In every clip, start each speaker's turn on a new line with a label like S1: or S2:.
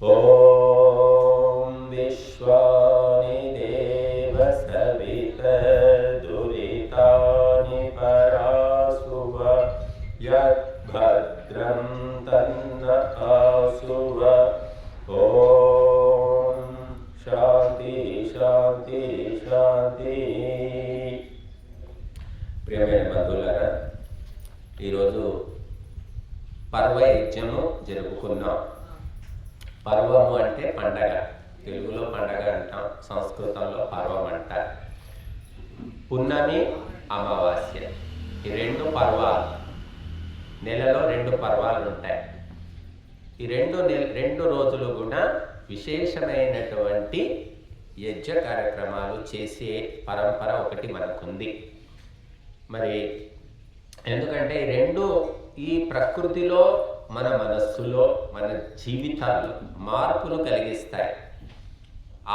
S1: ఓం విశ్వాని దేవ సవితదురితాని పరాసువ యద్భద్రం తన్న ఆసువ. ఓం శాంతి శాంతి శాంతి. ప్రియమైన బంధువులారా, ఈరోజు పర్వయజ్ఞము జరుపుకున్నాం. పర్వము అంటే పండగ, తెలుగులో పండగ అంటాం, సంస్కృతంలో పర్వం అంటారు. పున్నమి, అమావాస్య, ఈ రెండు పర్వాలు, నెలలో రెండు పర్వాలు ఉంటాయి. ఈ రెండు రోజులు కూడా విశేషమైనటువంటి యజ్ఞ కార్యక్రమాలు చేసే పరంపర ఒకటి మనకుంది. మరి ఎందుకంటే ఈ ప్రకృతిలో, మన మనస్సులో, మన జీవితాల్లో మార్పులు కలిగిస్తాయి.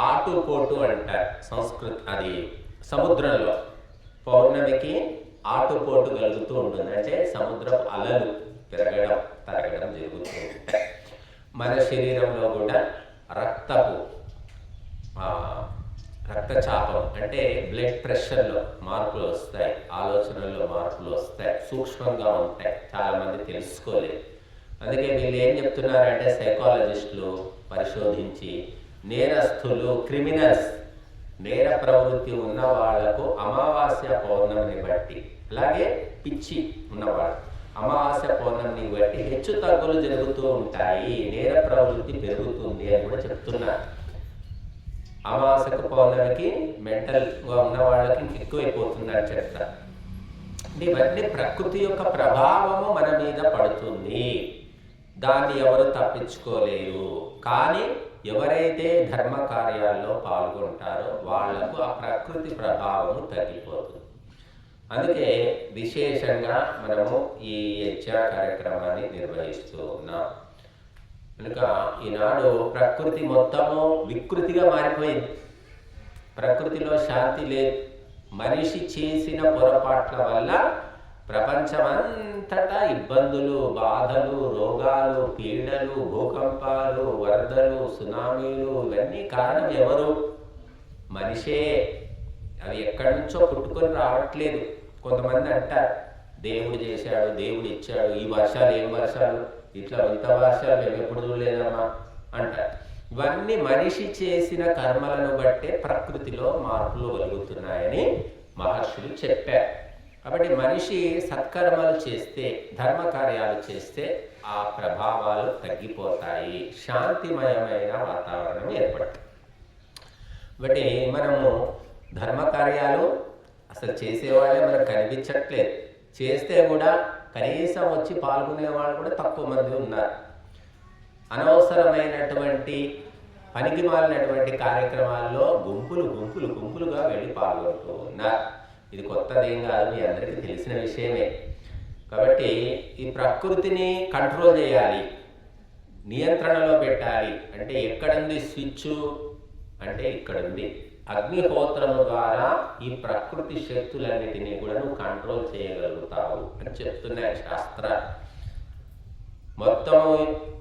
S1: ఆటుపోటు అంటారు సంస్కృతి, అది సముద్రంలో పౌర్ణమికి ఆటుపోటు కలుగుతూ ఉంటుంది. అంటే సముద్రం అలలు పెరగడం తరగడం జరుగుతూ ఉంటాయి. మన శరీరంలో కూడా రక్తచాపం అంటే బ్లడ్ ప్రెషర్లో మార్పులు వస్తాయి, ఆలోచనల్లో మార్పులు వస్తాయి, సూక్ష్మంగా ఉంటాయి, చాలామంది తెలుసుకోలేదు. అందుకే వీళ్ళు ఏం చెప్తున్నారంటే, సైకాలజిస్టులు పరిశోధించి నేరస్తులు, క్రిమినల్స్, నేర ప్రవృత్తి ఉన్న వాళ్లకు అమావాస్య పౌర్ణమిని బట్టి, అలాగే పిచ్చి ఉన్నవాళ్ళు అమావాస్య పౌర్ణమిని బట్టి హెచ్చు తగ్గులు జరుగుతూ ఉంటాయి, నేర ప్రవృత్తి పెరుగుతుంది అని కూడా చెప్తున్నారు. అమావాస్యకు పౌర్ణమికి మెంటల్గా ఉన్న వాళ్ళకి ఎక్కువైపోతుందని చెప్తారు. ఇవన్నీ ప్రకృతి యొక్క ప్రభావము మన మీద పడుతుంది, దాన్ని ఎవరు తప్పించుకోలేరు. కానీ ఎవరైతే ధర్మ కార్యాల్లో పాల్గొంటారో వాళ్లకు ఆ ప్రకృతి ప్రభావము తగ్గిపోతుంది. అందుకే విశేషంగా మనము ఈ యజ్ఞ కార్యక్రమాన్ని నిర్వహిస్తూ ఉన్నాం. కనుక ఈనాడు ప్రకృతి మొత్తము వికృతిగా మారిపోయింది. ప్రకృతిలో శాంతి లేదు. మనిషి చేసిన పొరపాట్ల వల్ల ప్రపంచమంతటా ఇబ్బందులు, బాధలు, రోగాలు, పీడలు, భూకంపాలు, వరదలు, సునామీలు, ఇవన్నీ కారణం ఎవరు? మనిషే. అవి ఎక్కడి నుంచో పుట్టుకొని రావట్లేదు. కొంతమంది అంటారు దేవుడు చేశాడు, దేవుడు ఇచ్చాడు, ఈ వర్షాలు ఏం వర్షాలు, ఇట్లా ఇంత వర్షాలు మేము ఎప్పుడు చూడలేదమ్మా అంటారు. ఇవన్నీ మనిషి చేసిన కర్మలను బట్టే ప్రకృతిలో మార్పులు కలుగుతున్నాయని మహర్షులు చెప్పారు. కాబట్టి మనిషి సత్కర్మలు చేస్తే, ధర్మ కార్యాలు చేస్తే ఆ ప్రభావాలు తగ్గిపోతాయి, శాంతిమయమైన వాతావరణం ఏర్పడుతుంది. కాబట్టి మనము ధర్మ కార్యాలు అసలు చేసేవాళ్ళే మనకు కనిపించట్లేదు. చేస్తే కూడా కనీసం వచ్చి పాల్గొనే వాళ్ళు కూడా తక్కువ మంది ఉన్నారు. అనవసరమైనటువంటి పనికి మాలినటువంటి కార్యక్రమాల్లో గుంపులుగా వెళ్ళి పాల్గొంటూ ఉన్నారు. ఇది కొత్తదేం కాదు, మీ అందరికీ తెలిసిన విషయమే. కాబట్టి ఈ ప్రకృతిని కంట్రోల్ చేయాలి, నియంత్రణలో పెట్టాలి. అంటే ఎక్కడుంది స్విచ్ అంటే ఇక్కడుంది. అగ్నిహోత్రము ద్వారా ఈ ప్రకృతి శక్తులన్నిటినీ కూడా నువ్వు కంట్రోల్ చేయగలుగుతావు అని చెప్తున్నాయి శాస్త్రాలు. మొత్తం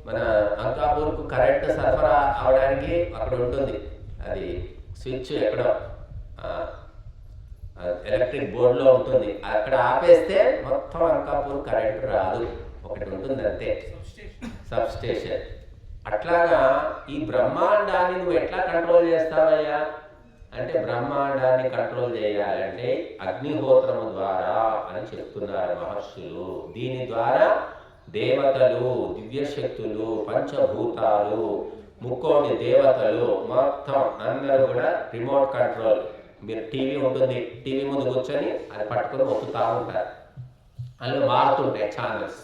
S1: మన అంకాపూర్కు కరెంటు సరఫరా అవడానికి అక్కడ ఉంటుంది, అది స్విచ్ ఎక్కడో ఎలక్ట్రిక్ బోర్డులో ఉంటుంది. అక్కడ ఆపేస్తే మొత్తం అంకాపూర్ కరెంటు రాదు, ఒకటి ఉంటుంది అంతే, సబ్ స్టేషన్. అట్లాగా ఈ బ్రహ్మాండాన్ని నువ్వు ఎట్లా కంట్రోల్ చేస్తావయ్యా అంటే, బ్రహ్మాండాన్ని కంట్రోల్ చేయాలంటే అగ్నిహోత్రము ద్వారా అని చెప్తున్నారు మహర్షులు. దీని ద్వారా దేవతలు, దివ్యశక్తులు, పంచభూతాలు, ముక్కోటి దేవతలు మొత్తం అందరూ కూడా రిమోట్ కంట్రోల్. మీరు టీవీ ఉంటుంది, టీవీ ముందు కూర్చొని అది పట్టుకొని ఒప్పుతూ ఉంటారు. అందులో మారుతుంటాయి ఛానల్స్,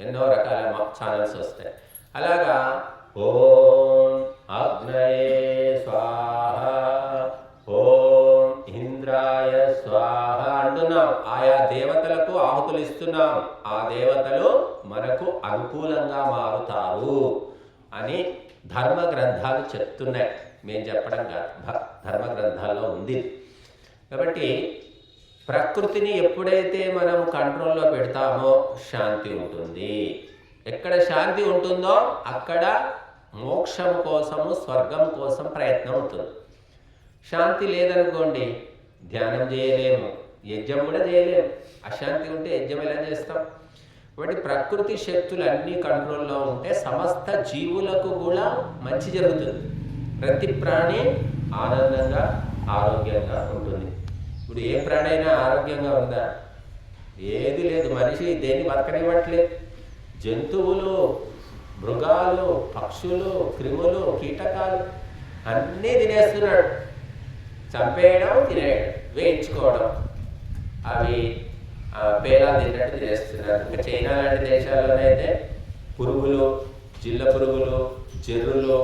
S1: ఎన్నో రకాల ఛానల్స్ వస్తాయి. అలాగా ఓం అగ్నయే స్వాహ, ఓం ఇంద్రాయ స్వాహ అంటున్నాం. ఆయా దేవతలకు ఆహుతులు ఇస్తున్నాం. ఆ దేవతలు మనకు అనుకూలంగా మారుతారు అని ధర్మ గ్రంథాలు చెప్తున్నాయి. మేము చెప్పడం కాదు, ధర్మ గ్రంథాల్లో ఉంది. కాబట్టి ప్రకృతిని ఎప్పుడైతే మనం కంట్రోల్లో పెడతామో శాంతి ఉంటుంది. ఎక్కడ శాంతి ఉంటుందో అక్కడ మోక్షం కోసము, స్వర్గం కోసం ప్రయత్నం ఉంటుంది. శాంతి లేదనుకోండి, ధ్యానం చేయలేము, యజ్ఞం కూడా చేయలేము. అశాంతి ఉంటే యజ్ఞం ఎలా చేస్తాం? కాబట్టి ప్రకృతి శక్తులు అన్నీ కంట్రోల్లో ఉంటే సమస్త జీవులకు కూడా మంచి జరుగుతుంది. ప్రతి ప్రాణి ఆనందంగా, ఆరోగ్యంగా ఉంటుంది. ఇప్పుడు ఏ ప్రాణి అయినా ఆరోగ్యంగా ఉందా? ఏది లేదు. మనిషి దేన్ని బతకనివ్వట్లేదు. జంతువులు, మృగాలు, పక్షులు, క్రిములు, కీటకాలు అన్నీ తినేస్తున్నాడు. చంపేయడం, తినేయడం, వేయించుకోవడం, అవి పేలాలు తిన్నట్టు తినేస్తున్నారు. ఇంకా చైనా లాంటి దేశాల్లోనైతే పురుగులు, జిల్ల పురుగులు, జర్రులు,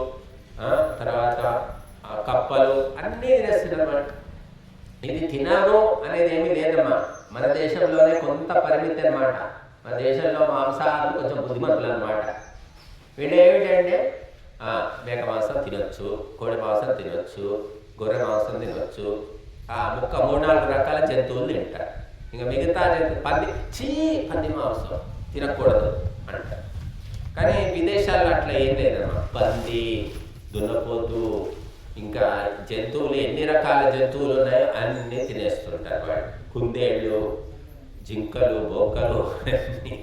S1: తర్వాత కప్పలు అన్నీ తినేస్తున్నారు. ఇది తినరు అనేది ఏమీ లేదమ్మా. మన దేశంలోనే కొంత పరిమితి అన్నమాట. మన దేశంలో మాంసాహారులు కొంచెం బుద్ధిమంతులు అన్నమాట. వీళ్ళు ఏమిటంటే మేక మాంసం తినొచ్చు, కోడి మాంసం తినొచ్చు, గొర్రె మాంసం తినొచ్చు, ముక్క 3-4 రకాల జంతువులు తింటారు. ఇంకా మిగతా పంది మాంసం తినకూడదు అంటారు. కానీ విదేశాల్లో అట్లా ఏం లేదమ్మా. పంది, దున్నపోతు, ఇంకా జంతువులు ఎన్ని రకాల జంతువులు ఉన్నాయో అన్నీ తినేస్తుంటారు వాళ్ళు. కుందేళ్ళు, జింకలు, బొక్కలు అన్నీ.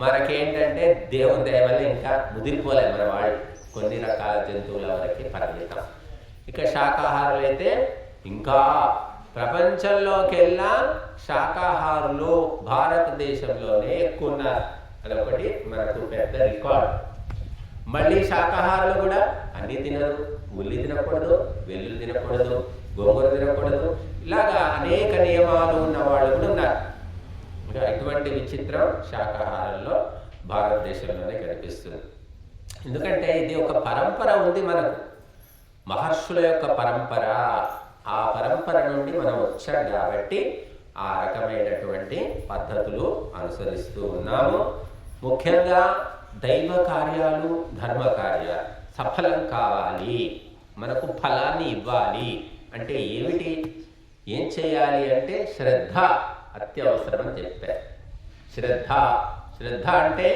S1: మనకేంటంటే దేవుని దయ వల్ల ఇంకా ముదిరిపోలేదు మన వాళ్ళు. కొన్ని రకాల జంతువుల వరకు పరిమితం. ఇక శాకాహారులు అయితే ఇంకా ప్రపంచంలోకెల్లా శాకాహారులు భారతదేశంలోనే ఎక్కువ ఉన్నారు. అదొకటి మనకు పెద్ద రికార్డ్. మళ్ళీ శాకాహారులు కూడా అన్నీ తినరు. ఉల్లి తినకూడదు, వెల్లుల్లి తినకూడదు, గోంగూర తినకూడదు, ఇలాగా అనేక నియమాలు ఉన్న వాళ్ళు కూడా ఉన్నారు. ఇంకా ఇటువంటి విచిత్రం శాకాహారంలో భారతదేశంలోనే కనిపిస్తుంది. ఎందుకంటే ఇది ఒక పరంపర ఉంది మనకు, మహర్షుల యొక్క పరంపర. ఆ పరంపర నుండి మనం వచ్చాం కాబట్టి ఆ రకమైనటువంటి పద్ధతులు అనుసరిస్తూ ఉన్నాము. ముఖ్యంగా దైవ కార్యాలు, ధర్మ కార్యాలు సఫలం కావాలి, మనకు ఫలాన్ని ఇవ్వాలి అంటే ఏమిటి, ఏం చేయాలి అంటే శ్రద్ధ అత్యవసరం అని చెప్పారు. శ్రద్ధ అంటే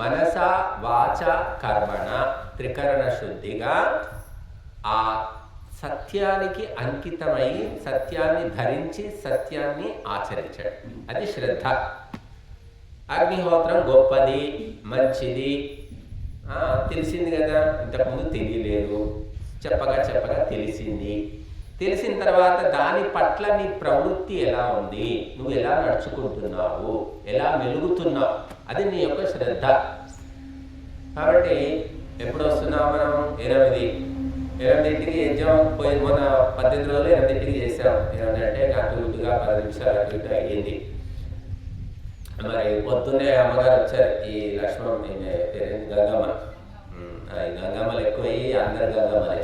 S1: మనస, వాచ, కర్మణ త్రికరణ శుద్ధిగా ఆ సత్యానికి అంకితమై, సత్యాన్ని ధరించి, సత్యాన్ని ఆచరించడం, అది శ్రద్ధ. అగ్నిహోత్రం గొప్పది, మంచిది, తెలిసింది కదా, ఇంతకుముందు తెలియలేదు, చెప్పగా తెలిసింది. తెలిసిన తర్వాత దాని పట్ల నీ ప్రవృత్తి ఎలా ఉంది, నువ్వు ఎలా నడుచుకుంటున్నావు, ఎలా మెలుగుతున్నావు, అది నీ యొక్క శ్రద్ధ. కాబట్టి ఎప్పుడు వస్తున్నావు మనం? 8కి యజ్ఞం పోయి మొన్న 18 రోజులు 8కి చేసాం. ఏమంటే అటు ఇటుగా 10 నిమిషాలు అటు ఇటు అయ్యింది. మరి పొద్దున్నే అమ్మగారు వచ్చారు. ఈ లక్ష్మణ్ పేరు గంగమ్మ. ఈ గంగమ్మలు ఎక్కువయ్యి అందరు గంగమ్మలే.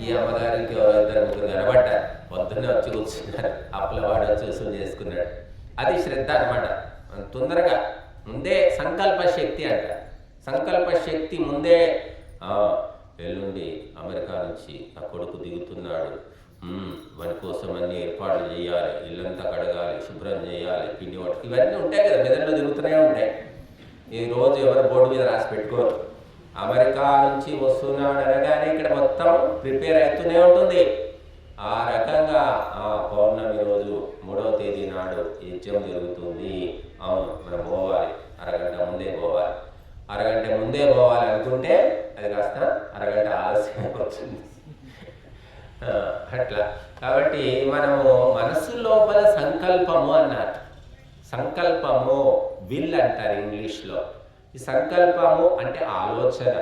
S1: ఈ అమ్మగారికి 2-3 కనబడ్డారు. పొద్దున్నే వచ్చి కూర్చున్నారు. అప్పులవాడు వచ్చి వసూలు చేసుకున్నాడు. అది శ్రద్ధ అనమాట. తొందరగా ముందే సంకల్ప శక్తి అంట. సంకల్ప శక్తి ముందే ఎల్లుండి అమెరికా నుంచి నా కొడుకు దిగుతున్నాడు, వాని కోసం అన్ని ఏర్పాట్లు చేయాలి, ఇల్లంతా కడగాలి, శుభ్రం చేయాలి, పిండి వంట ఇవన్నీ ఉంటాయి కదా, మెదడులో తిరుగుతూనే ఉంటాయి. ఈ రోజు ఎవరు బోర్డు మీద రాసి పెట్టుకోరు. అమెరికా నుంచి వస్తున్నాడు అనగానే ఇక్కడ మొత్తం ప్రిపేర్ అవుతూనే ఉంటుంది. ఆ రకంగా పౌర్ణమి రోజు 3వ తేదీ నాడు యజ్ఞం జరుగుతుంది. అవును, మనం పోవాలి, అరగంట ముందే పోవాలి. అరగంట ముందే పోవాలి అనుకుంటే అది కాస్త అరగంట ఆలస్యం వచ్చింది. అట్లా కాబట్టి మనము మనసు లోపల సంకల్పము అన్నారు. సంకల్పము విల్ అంటారు ఇంగ్లీష్లో. ఈ సంకల్పము అంటే ఆలోచన,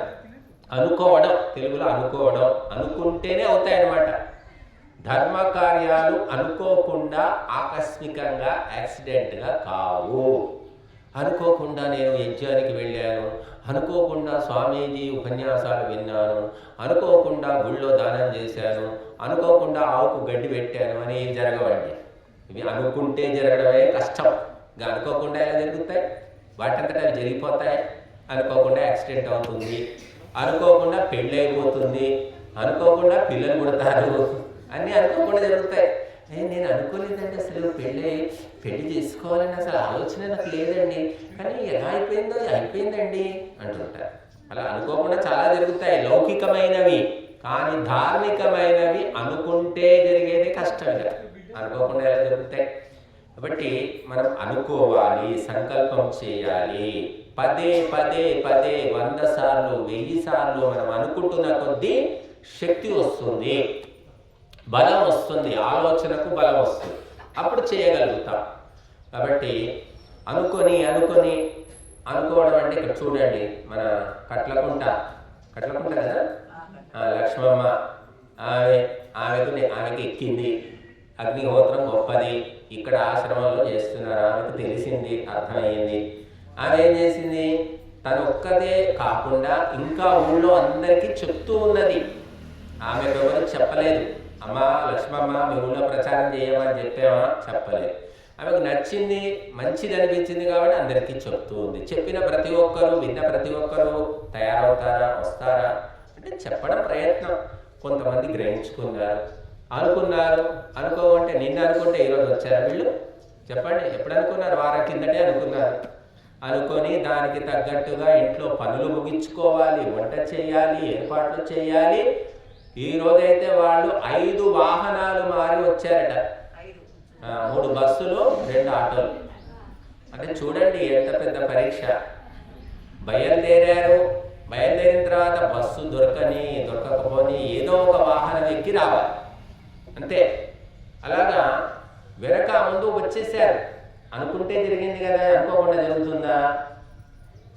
S1: అనుకోవడం, తెలుగులో అనుకోవడం, అనుకుంటేనే అవుతాయన్నమాట. ధర్మ కార్యాలు అనుకోకుండా, ఆకస్మికంగా, యాక్సిడెంట్గా కావు. అనుకోకుండా నేను యజ్ఞానికి వెళ్ళాను, అనుకోకుండా స్వామీజీ ఉపన్యాసాలు విన్నాను, అనుకోకుండా గుళ్ళో దానం చేశాను, అనుకోకుండా ఆవుకు గడ్డి పెట్టాను అని ఏం జరగవండి. ఇవి అనుకుంటే జరగడమే కష్టం. ఇంకా అనుకోకుండా ఎలా జరుగుతాయి? వాటంతటా అవి జరిగిపోతాయి. అనుకోకుండా యాక్సిడెంట్ అవుతుంది, అనుకోకుండా పెళ్ళి అయిపోతుంది, అనుకోకుండా పిల్లలు పుడతారు, అన్నీ అనుకోకుండా జరుగుతాయి. నేను అనుకోలేదండి అసలు పెళ్లి చేసుకోవాలని అసలు ఆలోచన నాకు లేదండి, కానీ ఎలా అయిపోయిందో అయిపోయిందండి అంటుంటారు. అలా అనుకోకుండా చాలా జరుగుతాయి లౌకికమైనవి, కానీ ధార్మికమైనవి అనుకుంటే జరిగేది కష్టంగా, అనుకోకుండా ఎలా జరుగుతాయి. కాబట్టి మనం అనుకోవాలి, సంకల్పం చేయాలి. పదే పదే పదే 100 సార్లు 1000 సార్లు మనం అనుకుంటున్న కొద్దీ శక్తి వస్తుంది, బలం వస్తుంది, ఆలోచనకు బలం వస్తుంది, అప్పుడు చేయగలుగుతాం. కాబట్టి అనుకోవడం అంటే ఇక్కడ చూడండి, మన కట్లకుంట కదా, లక్ష్మమ్మ, ఆమెకి ఎక్కింది అగ్నిహోత్రం గొప్పది, ఇక్కడ ఆశ్రమంలో చేస్తున్నారు, ఆమెకు తెలిసింది, అర్థమయ్యింది. ఆమె ఏం చేసింది, తను ఒక్కదే కాకుండా ఇంకా ఊళ్ళో అందరికీ చెప్తూ ఉన్నది. ఆమె ఎవరు చెప్పలేదు, అమ్మా లక్ష్మమ్మ మీ ఊళ్ళో ప్రచారం చేయమని చెప్పామా, చెప్పలేదు. ఆమెకు నచ్చింది, మంచిది అనిపించింది కాబట్టి అందరికీ చెప్తూ ఉంది. చెప్పిన ప్రతి ఒక్కరు, విన్న ప్రతి ఒక్కరు తయారవుతారా, వస్తారా అంటే చెప్పడం ప్రయత్నం. కొంతమంది గ్రహించుకున్నారు, అనుకోమంటే నిన్న అనుకుంటే ఈరోజు వచ్చారా వీళ్ళు? చెప్పండి, ఎప్పుడు అనుకున్నారు? వారం కిందటే అనుకున్నారు. అనుకొని దానికి తగ్గట్టుగా ఇంట్లో పనులు ముగించుకోవాలి, వంట చేయాలి, ఏర్పాట్లు చేయాలి. ఈ రోజైతే వాళ్ళు 5 వాహనాలు మారి వచ్చారట, 3 బస్సులు 2 ఆటోలు. అంటే చూడండి ఎంత పెద్ద పరీక్ష. బయలుదేరిన తర్వాత బస్సు దొరకకపోని ఏదో ఒక వాహనం ఎక్కి రావాలి, అంతే. అలాగా వెనక ముందు వచ్చేసారు. అనుకుంటే జరిగింది కదా, అనుకోకుండా జరుగుతుందా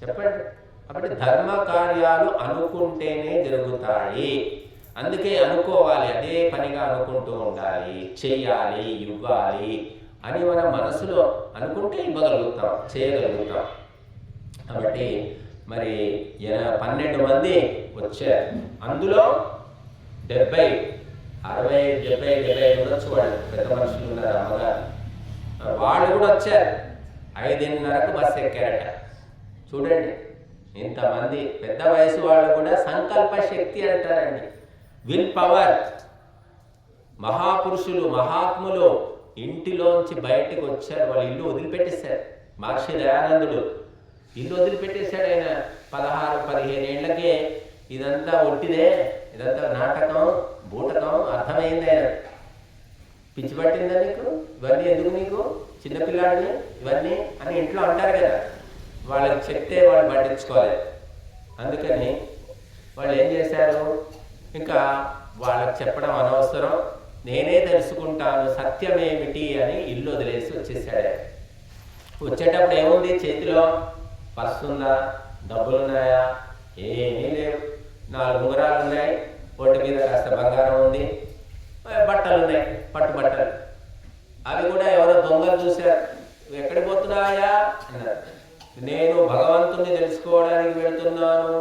S1: చెప్పండి? కాబట్టి ధర్మ కార్యాలు అనుకుంటేనే జరుగుతాయి. అందుకే అనుకోవాలి, అదే పనిగా అనుకుంటూ ఉండాలి, చెయ్యాలి, ఇవ్వాలి అని మన మనసులో అనుకుంటే ఇవ్వగలుగుతాం, చేయగలుగుతాం. కాబట్టి మరి 12 మంది వచ్చారు, అందులో 70, 60, 70, 75 ఉండొచ్చు వాళ్ళు, పెద్ద మనుషులు ఉన్నారు, అమ్మగారు వాళ్ళు కూడా వచ్చారు. 5:30కు బస్సు ఎక్కారట. చూడండి ఇంతమంది పెద్ద వయసు వాళ్ళు కూడా సంకల్ప శక్తి అంటారండి, విల్ పవర్. మహాపురుషులు, మహాత్ములు ఇంటిలోంచి బయటకు వచ్చారు, వాళ్ళు ఇల్లు వదిలిపెట్టేశారు. మహర్షి దయానందుడు ఇల్లు వదిలిపెట్టేశాడు. ఆయన 16-15 ఏళ్లకే ఇదంతా ఒట్టిదే, ఇదంతా నాటకం, బూటకం అర్థమైంది. ఆయన పిచ్చి పట్టిందా నీకు, ఇవన్నీ ఎందుకు నీకు, చిన్నపిల్లాడిని ఇవన్నీ అని ఇంట్లో అంటారు కదా. వాళ్ళకి చెప్తే వాళ్ళు పట్టించుకోలేదు. అందుకని వాళ్ళు ఏం చేశారు, ఇంకా వాళ్ళకి చెప్పడం అనవసరం, నేనే తెలుసుకుంటాను సత్యం ఏమిటి అని ఇల్లు వదిలేసి వచ్చేసాడు. వచ్చేటప్పుడు ఏముంది, చేతిలో పర్సు ఉందా, డబ్బులున్నాయా, ఏమీ లేవు. 4 ఉంగరాలు ఉన్నాయి, ఒంటి మీద కాస్త బంగారం ఉంది, బట్టలు ఉన్నాయి, పట్టుబట్టలు. అవి కూడా ఎవరో దొంగలు చూశారు. ఎక్కడికి పోతున్నాయా అన్నారు. నేను భగవంతుని తెలుసుకోవడానికి వెళ్తున్నాను,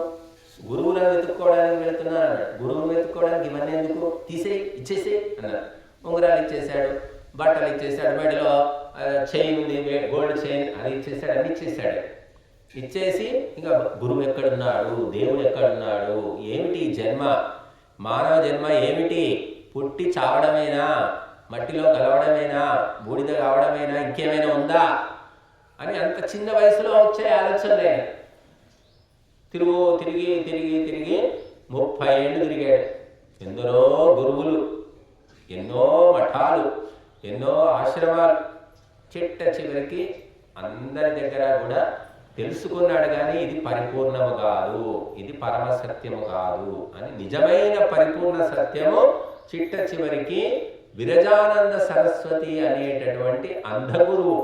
S1: గురువులను వెతుక్కోవడానికి వెళ్తున్నాను అన్నాడు. గురువుని వెతుక్కోవడానికి ఇవన్నీ ఎందుకు, ఇచ్చేసేయి అన్నారు. ఉంగరాలు ఇచ్చేసాడు, బట్టలు ఇచ్చేసాడు, మెడలో చైన్ ఉంది, గోల్డ్ చైన్, అది ఇచ్చేసాడు, అన్ని ఇచ్చేసాడు. ఇచ్చేసి ఇంకా గురువు ఎక్కడున్నాడు, దేవుడు ఎక్కడున్నాడు, ఏమిటి జన్మ, మానవ జన్మ ఏమిటి, పుట్టి చావడమేనా, మట్టిలో కలవడమేనా, బూడిద కావడమేనా, ఇంకేమైనా ఉందా అని అంత చిన్న వయసులో వచ్చే ఆలోచనలే. తిరిగి 30 ఏళ్ళు తిరిగాడు. ఎందరో గురువులు, ఎన్నో మఠాలు, ఎన్నో ఆశ్రమాలు. చివరికి అందరి దగ్గర కూడా తెలుసుకున్నాడు, కానీ ఇది పరిపూర్ణము కాదు, ఇది పరమసత్యము కాదు అని. నిజమైన పరిపూర్ణ సత్యము చివరికి విరజానంద సరస్వతి అనేటటువంటి అంధగురువు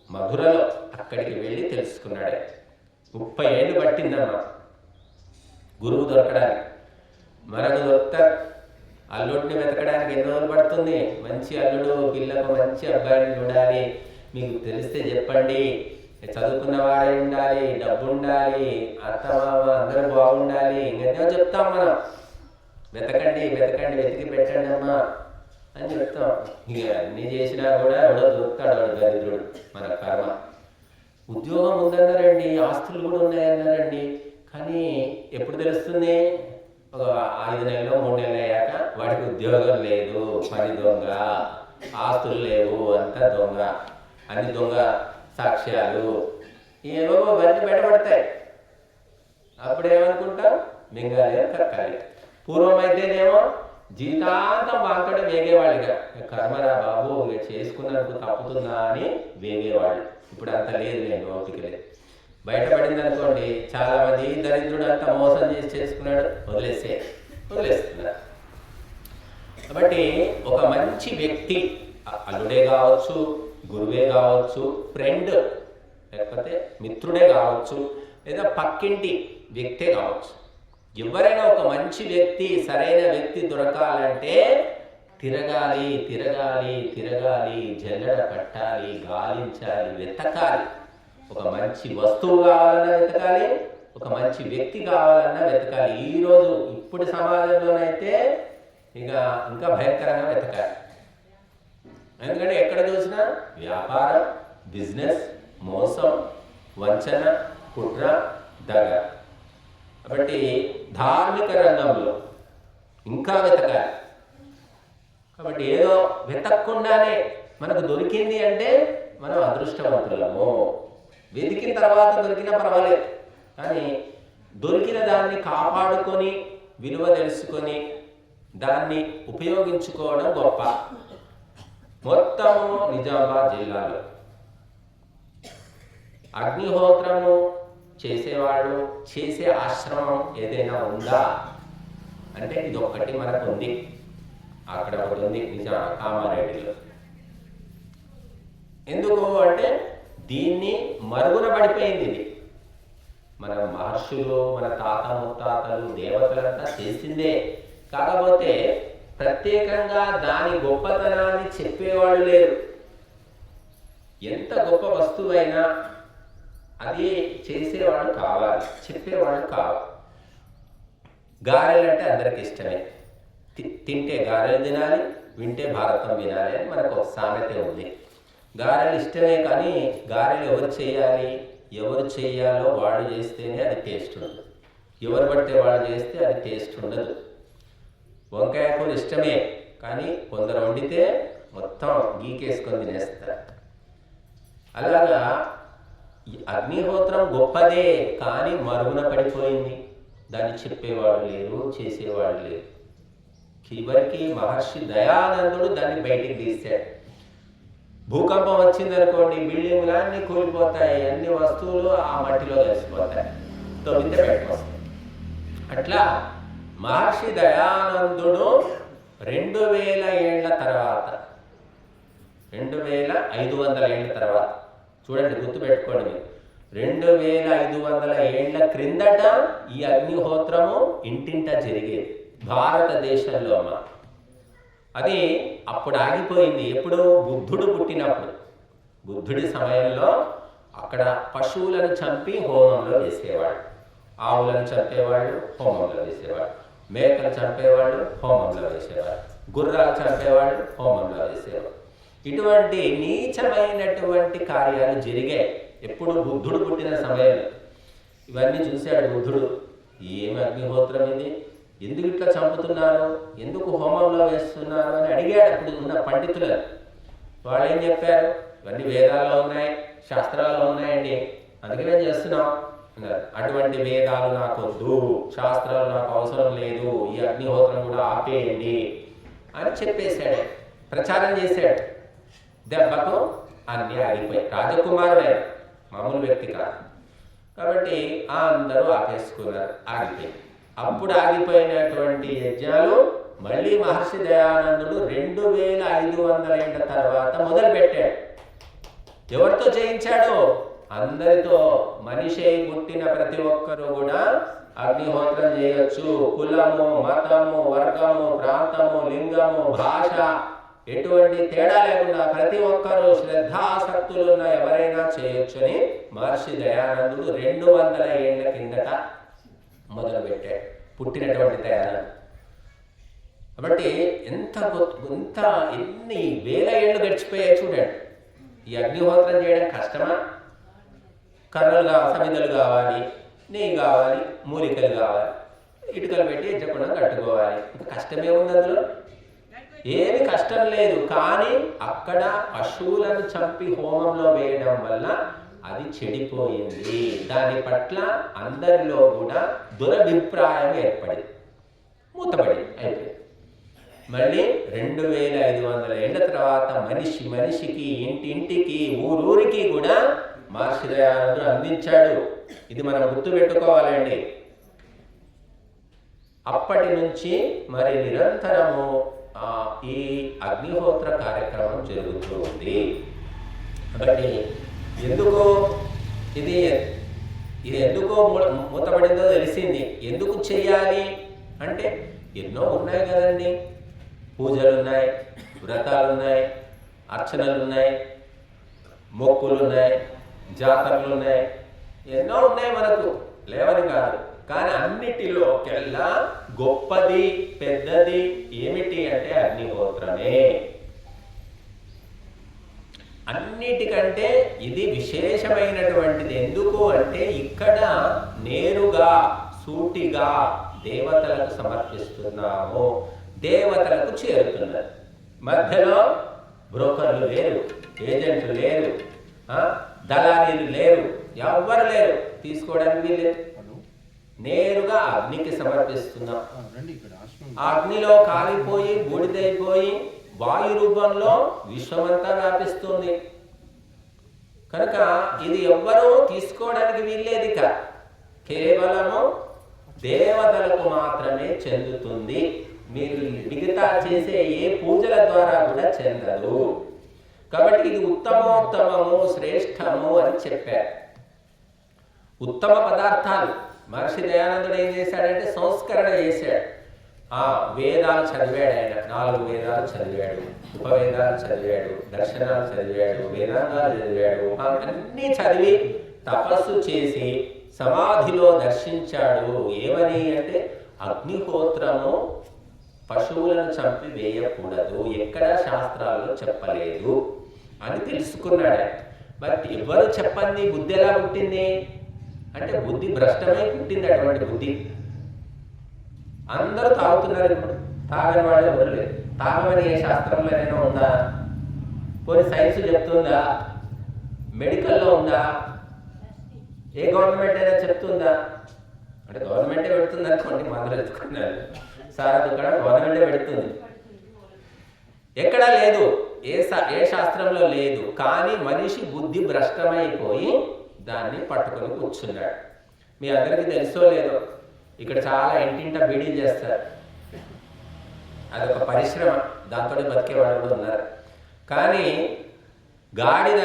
S1: మధురలో అక్కడికి వెళ్ళి తెలుసుకున్నాడు. 30 ఏళ్ళు పట్టిందమ్మా గురువు దొరకడానికి. మనకు దొరుకుతారు, అల్లుడిని వెతకడానికి ఎన్ని రోజులు పడుతుంది. మంచి అల్లుడు, పిల్లకు మంచి అబ్బాయిని చూడాలి, మీకు తెలిస్తే చెప్పండి, చదువుకున్న వాడే ఉండాలి, డబ్బు ఉండాలి, అత్త మామ అందరూ బాగుండాలి, ఇంకేదో చెప్తాం మనం. వెతకండి వెతికి పెట్టండి అమ్మా అని చెప్తాం. ఇక అన్నీ చేసినా కూడా ఎవడో దొరుకుతాడు, వాడు దరిద్రుడు, మన కర్మ. ఉద్యోగం ఉందన్నారండి, ఆస్తులు కూడా ఉన్నాయన్నారండి, కానీ ఎప్పుడు తెలుస్తుంది, ఒక 5 నెలలు 3 నెలలు అయ్యాక వాడికి ఉద్యోగం లేదు, పని దొంగ, ఆస్తులు లేవు, అంతా దొంగ, అన్ని దొంగ సాక్ష్యాలు, ఏవో అవన్నీ బయటపడతాయి. అప్పుడు ఏమనుకుంటాం, మింగాలి కక్కాలి. పూర్వం అయితేనేమో జీవితాంతం వాంకడే వేగేవాళ్ళుగా, కర్మరా బాబు ఇక చేసుకున్నందుకు తప్పుతుందా అని వేగేవాళ్ళు. ఇప్పుడు అంత లేదు, నేను ఓపిక లేదు. బయటపడింది అనుకోండి, చాలా మంది దరిద్రుడు అంతా మోసం చేసి చేసుకున్నాడు, వదిలేస్తున్నారు. కాబట్టి ఒక మంచి వ్యక్తి, అల్లుడే కావచ్చు, గురువే కావచ్చు, ఫ్రెండ్ లేకపోతే మిత్రుడే కావచ్చు, లేదా పక్కింటి వ్యక్తే కావచ్చు, ఎవరైనా ఒక మంచి వ్యక్తి, సరైన వ్యక్తి దొరకాలంటే తిరగాలి, జల్లెడ కట్టాలి, గాలించాలి, వెతకాలి. ఒక మంచి వస్తువు కావాలన్నా వెతకాలి, ఒక మంచి వ్యక్తి కావాలన్నా వెతకాలి. ఈరోజు ఇప్పుడు సమాజంలోనైతే ఇంకా భయంకరంగా వెతకాలి. ఎందుకంటే ఎక్కడ చూసినా వ్యాపారం, బిజినెస్, మోసం, వంచన, కుట్ర, దగ. కాబట్టి ధార్మిక రంగంలో ఇంకా వెతకాలి. కాబట్టి ఏదో వెతక్కుండానే మనకు దొరికింది అంటే మనం అదృష్టవంతులము. వెతికిన తర్వాత దొరికినా పర్వాలేదు, కానీ దొరికిన దాన్ని కాపాడుకొని, విలువ తెలుసుకొని దాన్ని ఉపయోగించుకోవడం గొప్ప. మొత్తము నిజామాబాద్ జిల్లాలో అగ్నిహోత్రము చేసేవాళ్ళు, చేసే ఆశ్రమం ఏదైనా ఉందా అంటే ఇది ఒక్కటి మనకు ఉంది. అక్కడ ఒకటి ఉంది కామారెడ్డిలో. ఎందుకు అంటే దీన్ని మరుగున పడిపోయింది. ఇది మన మహర్షులు, మన తాత ముత్తాతలు, దేవతలంతా చేసిందే. కాకపోతే ప్రత్యేకంగా దాని గొప్పతనాన్ని చెప్పేవాళ్ళు లేరు. ఎంత గొప్ప వస్తువైనా అది చేసేవాళ్ళు కావాలి, చెప్పేవాళ్ళు కావాలి. గారెలు అంటే అందరికి ఇష్టమే. తింటే గారెలు తినాలి, వింటే భారతం వినాలి అని మనకు ఒక సామెత ఉంది. గారెలు ఇష్టమే, కానీ గారెలు ఎవరు చేయాలో వాళ్ళు చేస్తేనే అది టేస్ట్ ఉండదు. ఎవరు పడితే వాళ్ళు చేస్తే అది టేస్ట్ ఉండదు. వంకాయ కూర ఇష్టమే, కానీ కొందరు వండితే మొత్తం గీకేసుకొని తినేస్తారు. అలాగా అగ్నిహోత్రం గొప్పదే, కానీ మరుగున పడిపోయింది. దాన్ని చెప్పేవాడు లేరు, చేసేవాడు లేరు. చివరికి మహర్షి దయానందుడు దాన్ని బయటికి తీశాడు. భూకంపం వచ్చిందనుకోండి, బిల్డింగ్లన్నీ కూలిపోతాయి, అన్ని వస్తువులు ఆ మట్టిలో కలిసిపోతాయి, తొమ్మిది పెట్టుకొస్తాయి. అట్లా మహర్షి దయానందుడు 2000 ఏళ్ల తర్వాత, 2500 ఏళ్ల తర్వాత, చూడండి గుర్తుపెట్టుకోండి, 2500 ఏళ్ల క్రిందట ఈ అగ్నిహోత్రము ఇంటింట జరిగేది భారతదేశంలో. అది అప్పుడు ఆగిపోయింది. ఎప్పుడు? బుద్ధుడు పుట్టినప్పుడు. బుద్ధుడి సమయంలో అక్కడ పశువులను చంపి హోమంలో వేసేవాడు, ఆవులను చంపేవాళ్ళు హోమంలో వేసేవాడు, మేకలు చంపేవాళ్ళు హోమంలో వేసేవాడు, గుర్రాలు చంపేవాళ్ళు హోమంలో వేసేవాడు. ఇటువంటి నీచమైనటువంటి కార్యాలు జరిగాయి ఎప్పుడు? బుద్ధుడు పుట్టిన సమయంలో. ఇవన్నీ చూశాడు బుద్ధుడు. ఏమి అగ్నిహోత్రం ఇది, ఎందుకు ఇట్లా చంపుతున్నారు, ఎందుకు హోమంలో వేస్తున్నారు అని అడిగాడు అప్పుడు ఉన్న పండితులు. వాళ్ళు ఏం చెప్పారు? ఇవన్నీ వేదాల్లో ఉన్నాయి, శాస్త్రాల్లో ఉన్నాయండి, అందుకే మేము చేస్తున్నాం అన్నారు. అటువంటి వేదాలు నాకు వద్దు, శాస్త్రాలు నాకు అవసరం లేదు, ఈ అగ్నిహోత్రం కూడా ఆపేయండి అని చెప్పేశాడు, ప్రచారం చేశాడు. దెబ్బకు అన్నీ ఆగిపోయి, రాజకుమారుడే, మామూలు వ్యక్తి కాదు కాబట్టి అందరూ ఆపేసుకున్నారు, ఆగిపోయి. అప్పుడు ఆగిపోయినటువంటి యజ్ఞాలు మళ్ళీ మహర్షి దయానందుడు 2500 ఏళ్ల తర్వాత మొదలుపెట్టాడు. ఎవరితో చేయించాడు? అందరితో. మనిషి పుట్టిన ప్రతి ఒక్కరూ కూడా అగ్నిహోత్రం చేయొచ్చు. కులము, మతము, వర్గము, ప్రాంతము, లింగము, భాష ఎటువంటి తేడా లేకుండా ప్రతి ఒక్కరూ శ్రద్ధాసక్తులున్న ఎవరైనా చేయొచ్చు అని మహర్షి దయానందుడు 200 ఏళ్ల కిందట మొదలుపెట్టాడు, పుట్టినటువంటి దయానందుడు. కాబట్టి ఎన్ని వేల ఏళ్ళు గడిచిపోయాయి చూడండి. ఈ అగ్నిహోత్రం చేయడం కష్టమా? కర్రలు కావాలి, సమిధలు కావాలి, నెయ్యి కావాలి, మూలికలు కావాలి, ఇటుకలు పెట్టి యజ్ఞకుండం కట్టుకోవాలి. ఇంకా కష్టమే ఉంది అందులో. ఏమి కష్టం లేదు. కానీ అక్కడ పశువులను చంపి హోమంలో వేయడం వల్ల అది చెడిపోయింది. దాని పట్ల అందరిలో కూడా దురభిప్రాయం ఏర్పడింది, మూతపడింది, అయిపోయింది. మళ్ళీ 2500 ఏళ్ల తర్వాత మనిషికి, ఇంటింటికి, ఊరూరికి కూడా మహర్షి దయానందుడు అందించాడు. ఇది మనం గుర్తుపెట్టుకోవాలండి. అప్పటి నుంచి మరి నిరంతరము ఈ అగ్నిహోత్ర కార్యక్రమం జరుగుతూ ఉంది. కాబట్టి ఎందుకో ఇది ఎందుకో మూతపడిందో తెలిసింది. ఎందుకు చెయ్యాలి అంటే ఎన్నో ఉన్నాయి కదండి. పూజలు ఉన్నాయి, వ్రతాలు ఉన్నాయి, అర్చనలు ఉన్నాయి, మొక్కులు ఉన్నాయి, జాతరలు ఉన్నాయి, ఎన్నో ఉన్నాయి మనకు, లేవని కాదు. కానీ అన్నిటిలోకెల్లా గొప్పది, పెద్దది ఏమిటి అంటే అగ్నిహోత్రమే. అన్నిటికంటే ఇది విశేషమైనటువంటిది. ఎందుకు అంటే ఇక్కడ నేరుగా సూటిగా దేవతలకు సమర్పిస్తున్నాము, దేవతలకు చేరుతున్నది. మధ్యలో బ్రోకర్లు లేరు, ఏజెంట్లు లేరు, దళారీలు లేరు, ఎవ్వరు లేరు, తీసుకోవడానికి వీలేదు. నేరుగా అగ్నికి సమర్పిస్తున్నాం. ఆ అగ్నిలో కాలిపోయి బూడిదైపోయి వాయు రూపంలో విశ్వమంతా వ్యాపిస్తుంది. కనుక ఇది ఎవ్వరూ తీసుకోవడానికి వీల్లేదు. ఇక కేవలము దేవతలకు మాత్రమే చెందుతుంది. మీరు మిగతా చేసే ఏ పూజల ద్వారా కూడా చెందదు. కాబట్టి ఇది ఉత్తమోత్తమము, శ్రేష్టము అని చెప్పారు. ఉత్తమ పదార్థాలు మహర్షి దయానందుడు ఏం చేశాడంటే సంస్కరణ చేశాడు. వేదాలు చదివాడు ఆయన, 4 వేదాలు చదివాడు, ఉపవేదాలు చదివాడు, దర్శనాలు చదివాడు, వేదాంగాలు చదివాడు. అన్నీ చదివి తపస్సు చేసి సమాధిలో దర్శించాడు. ఏమని అంటే అగ్నిహోత్రము పశువులను చంపి వేయకూడదు, ఎక్కడ శాస్త్రాల్లో చెప్పలేదు అని తెలుసుకున్నాడు. బట్ ఎవరు చెప్పండి బుద్ధి ఎలా పుట్టింది అంటే బుద్ధి భ్రష్టమై పుట్టింది. అటువంటి బుద్ధి అందరూ తాగుతున్నారు. ఇప్పుడు తాగని వాళ్ళు ఎవరు లేరు. తాగమని ఏ శాస్త్రంలోనైనా ఉందా? పోనీ సైన్స్ చెప్తుందా? మెడికల్లో ఉందా? ఏ గవర్నమెంట్ అయినా చెప్తుందా? అంటే గవర్నమెంటే పెడుతుంది అనుకోండి, మందులు ఎత్తుకున్నారు సార్, ఇక్కడ గవర్నమెంటే పెడుతుంది, ఎక్కడా లేదు, ఏ శాస్త్రంలో లేదు. కానీ మనిషి బుద్ధి భ్రష్టమైపోయి దాన్ని పట్టుకొని కూర్చున్నాడు. మీ అందరికీ తెలుసో లేదో, ఇక్కడ చాలా ఇంటింట బీడీలు చేస్తారు. అదొక పరిశ్రమ, దాంతో బతికేవాళ్ళు కూడా ఉన్నారు. కానీ గాడిద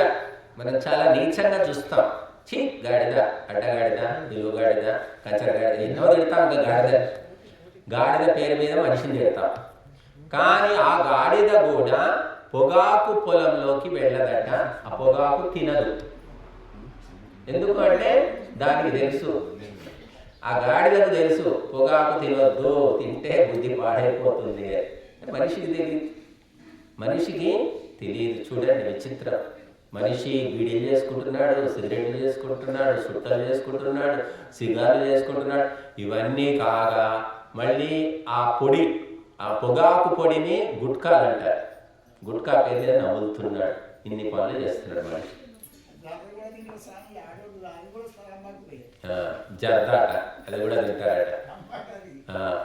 S1: మనం చాలా నీచంగా చూస్తాం. గాడిద, అడ్డగాడిద, నిలువుగాడిద, కంచరగాడిద, ఎన్నో తిడతాం. ఇంకా గాడిద పేరు మీద మనిషిని తిడతాం. కానీ ఆ గాడిద కూడా పొగాకు పొలంలోకి వెళ్ళదట, ఆ పొగాకు తినదు. ఎందుకు అంటే దానికి తెలుసు, ఆ గాడిదకు తెలుసు పొగాకు తినొద్దు, తింటే బుద్ధి పాడైపోతుంది. మనిషికి తెలియదు. చూడండి విచిత్రం. మనిషి బీడీలు చేసుకుంటున్నాడు, సిగరెట్లు చేసుకుంటున్నాడు, సుట్టలు చేసుకుంటున్నాడు, సిగార్లు చేసుకుంటున్నాడు. ఇవన్నీ కాగా మళ్ళీ ఆ పొడి, ఆ పొగాకు పొడిని గుట్కాలు అంటారు. గుట్కా పేరు నవ్వులుతున్నాడు. ఇన్ని పనులు చేస్తున్నాడు మనిషి. జర్దాట అది కూడా తింటారట.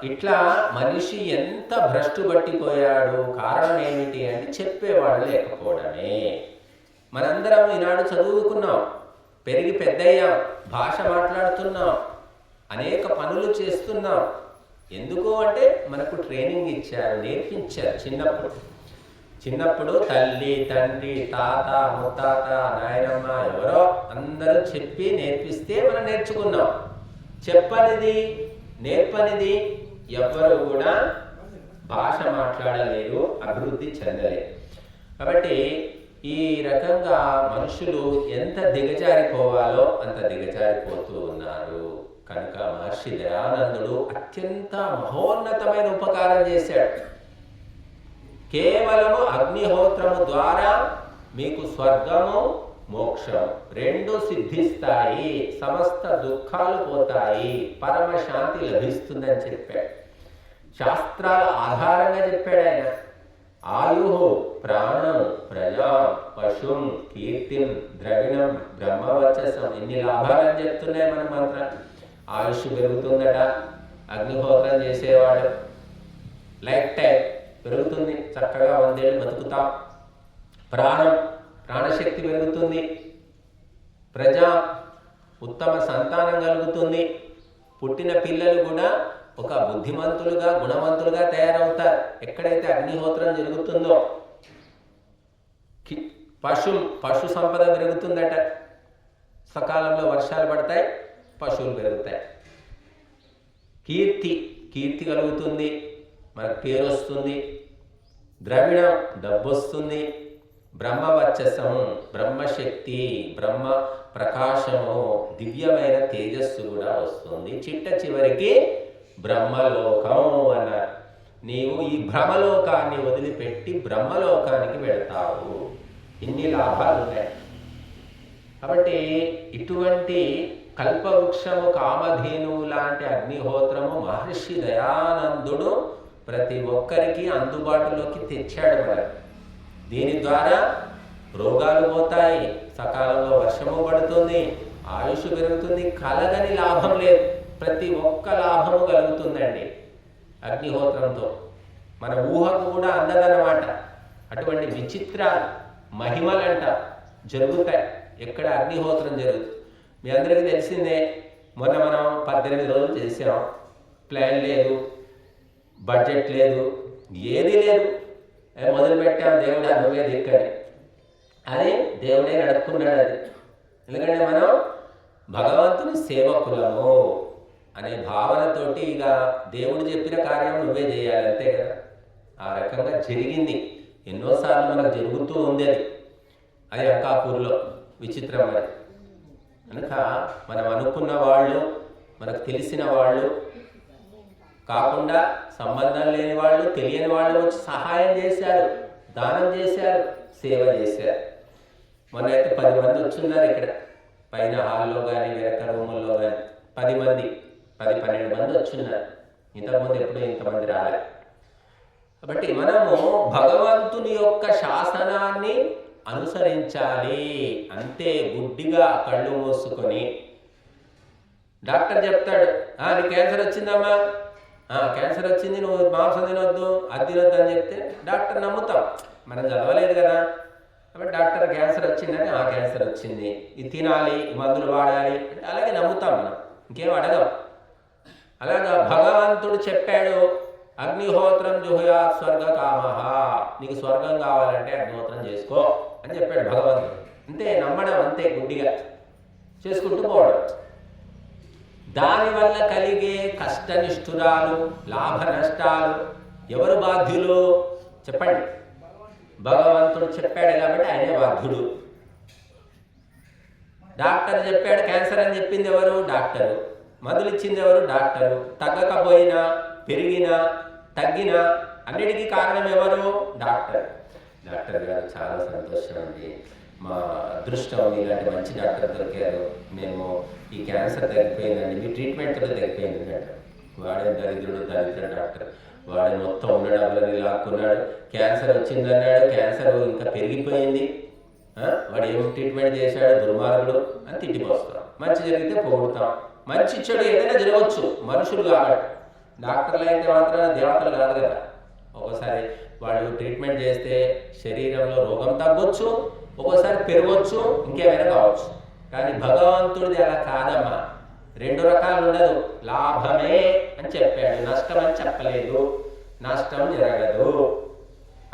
S1: ఇట్లా మనిషి ఎంత భ్రష్టు పట్టిపోయాడు. కారణం ఏమిటి అంటే చెప్పేవాడు లేకపోవడమే. మనందరం ఈనాడు చదువుకున్నాం, పెరిగి పెద్దయ్యాం, భాష మాట్లాడుతున్నాం, అనేక పనులు చేస్తున్నాం. ఎందుకు అంటే మనకు ట్రైనింగ్ ఇచ్చారు, నేర్పించారు. చిన్నప్పుడు తల్లి, తండ్రి, తాత, ముత్తాత, నాయనమ్మ ఎవరో అందరూ చెప్పి నేర్పిస్తే మనం నేర్చుకున్నాం. చెప్పనిది, నేర్పనిది ఎవ్వరు కూడా భాష మాట్లాడలేరు, అభివృద్ధి చెందలేరు. కాబట్టి ఈ రకంగా మనుషులు ఎంత దిగజారిపోవాలో అంత దిగజారిపోతూ ఉన్నారు. కనుక మహర్షి దయానందుడు అత్యంత మహోన్నతమైన ఉపకారం చేశాడు. కేవలము అగ్నిహోత్రము ద్వారా మీకు స్వర్గము, మోక్షం రెండు సిద్ధిస్తాయి, సమస్త దుఃఖాలు పోతాయి, పరమశాంతి లభిస్తుందని చెప్పాడు. శాస్త్రాల ఆధారంగా చెప్పాడు ఆయన. ఆయు ప్రాణం ప్రజా పశుం కీర్తిం ద్రవిణం బ్రహ్మవర్చసం. ఎన్ని లాభాలని చెప్తున్నాయి మన మంత్రాలు. ఆయుష్ పెరుగుతుందట అగ్నిహోత్రం చేసేవాడు, లైఫ్ టైం పెరుగుతుంది, చక్కగా 100 ఏళ్ళు బతుకుతాం. ప్రాణశక్తి పెరుగుతుంది. ప్రజా ఉత్తమ సంతానం కలుగుతుంది. పుట్టిన పిల్లలు కూడా ఒక బుద్ధిమంతులుగా గుణవంతులుగా తయారవుతారు ఎక్కడైతే అగ్నిహోత్రం జరుగుతుందో. పశు సంపద పెరుగుతుందట. సకాలంలో వర్షాలు పడతాయి, పశువులు పెరుగుతాయి. కీర్తి కలుగుతుంది, మనకు పేరు వస్తుంది. ద్రవిణం డబ్బు వస్తుంది. బ్రహ్మవర్చసం బ్రహ్మశక్తి, బ్రహ్మ ప్రకాశము, దివ్యమైన తేజస్సు కూడా వస్తుంది. చివరికి బ్రహ్మలోకం అన్నారు. నీవు ఈ భ్రమలోకాన్ని వదిలిపెట్టి బ్రహ్మలోకానికి వెళతావు. ఇన్ని లాభాలు ఉన్నాయి. కాబట్టి ఇటువంటి కల్పవృక్షము కామధేనువు లాంటి అగ్నిహోత్రము మహర్షి దయానందుడు ప్రతి ఒక్కరికి అందుబాటులోకి తెచ్చాడు. మరి దీని ద్వారా రోగాలు పోతాయి, సకాలంలో వర్షము పడుతుంది, ఆయుష్ పెరుగుతుంది. కలగని లాభం లేదు, ప్రతి ఒక్క లాభము కలుగుతుందండి అగ్నిహోత్రంతో. మన ఊహకు కూడా అందదన్నమాట. అటువంటి విచిత్రాలు మహిమలంట జరుగుతాయి ఎక్కడ అగ్నిహోత్రం జరుగుతుంది. మీ అందరికీ తెలిసిందే, మొన్న మనం 18 రోజులు చేసాం. ప్లాన్ లేదు, బడ్జెట్ లేదు, ఏది లేదు. మొదలుపెట్టాం, దేవుడా నువ్వే దిక్కని. అది దేవుడే నడుపుకున్నాడు. అది ఎందుకంటే మనం భగవంతుని సేవకులము అనే భావనతోటి ఇక దేవుడు చెప్పిన కార్యం నువ్వే చేయాలి, అంతే కదా. ఆ రకంగా జరిగింది. ఎన్నోసార్లు మనకు జరుగుతూ ఉంది. అది అంకాపూర్లో విచిత్రం. అది కనుక మనం అనుకున్న వాళ్ళు, మనకు తెలిసిన వాళ్ళు కాకుండా సంబంధం లేని వాళ్ళు, తెలియని వాళ్ళు వచ్చి సహాయం చేశారు, దానం చేశారు, సేవ చేశారు. మొన్న అయితే 10 మంది వచ్చున్నారు ఇక్కడ పైన హాల్లో కానీ వెనక రూముల్లో కానీ 10 మంది 10-12 మంది వచ్చున్నారు. ఇంతకుముందు ఎప్పుడూ ఇంతమంది రాలేదు. కాబట్టి మనము భగవంతుని యొక్క శాసనాన్ని అనుసరించాలి. అంతే, గుడ్డిగా కళ్ళు మూసుకొని. డాక్టర్ చెప్తాడు, నీ క్యాన్సర్ వచ్చిందమ్మా, క్యాన్సర్ వచ్చింది, నువ్వు మాంసం తినొద్దు, అది తినొద్దు అని చెప్తే డాక్టర్ నమ్ముతాం. మనం చదవలేదు కదా. కాబట్టి డాక్టర్ క్యాన్సర్ వచ్చిందని, క్యాన్సర్ వచ్చింది, ఇది తినాలి, మందులు వాడాలి అంటే అలాగే నమ్ముతాం మనం, ఇంకేం అడగం. అలాగా భగవంతుడు చెప్పాడు, అగ్నిహోత్రం జుహయా స్వర్గ కామహ, నీకు స్వర్గం కావాలంటే అగ్నిహోత్రం చేసుకో అని చెప్పాడు భగవంతుడు. అంతే, నమ్మడం అంతే, గుడ్డిగా చేసుకుంటూ పోవడం. దానివల్ల కలిగే కష్టనిష్ఠురాలు, లాభ నష్టాలు ఎవరు బాధ్యులు చెప్పండి? భగవంతుడు చెప్పాడు కాబట్టి ఆయనే బాధ్యుడు. డాక్టర్ చెప్పాడు క్యాన్సర్ అని చెప్పింది ఎవరు? డాక్టరు. మందులు ఇచ్చింది ఎవరు? డాక్టరు. తగ్గకపోయినా, పెరిగినా, తగ్గినా అన్నిటికీ కారణం ఎవరు? డాక్టర్. డాక్టర్ గారు చాలా సంతోషం అండి, మా అదృష్టం ఇలాంటి మంచి డాక్టర్ దొరికారు, మేము ఈ క్యాన్సర్ తగ్గిపోయిందండి, మీ ట్రీట్మెంట్తో తగ్గిపోయింది అంటారు. వాడే దరిద్ర డాక్టర్, వాడు మొత్తం ఉన్న డబ్బులని లాక్కున్నాడు, క్యాన్సర్ వచ్చిందన్నాడు, క్యాన్సర్ ఇంకా పెరిగిపోయింది, వాడు ఏం ట్రీట్మెంట్ చేశాడు, దుర్మార్గుడు అని తిట్టిపోస్తాం. మంచి జరిగితే పొగుడుతాం. మంచి చెడు ఏదైనా జరగవచ్చు, మనుషులు కాబట్టి. డాక్టర్లు అయితే మాత్రం దేవతలు కాదు కదా. ఒక్కోసారి వాళ్ళు ట్రీట్మెంట్ చేస్తే శరీరంలో రోగం తగ్గొచ్చు, ఒక్కోసారి పెరగవచ్చు, ఇంకేమైనా కావచ్చు. కానీ భగవంతుడిది అలా కాదమ్మా. 2 రకాలు ఉండదు. లాభమే అని చెప్పాడు, నష్టం అని చెప్పలేదు. నష్టం జరగదు.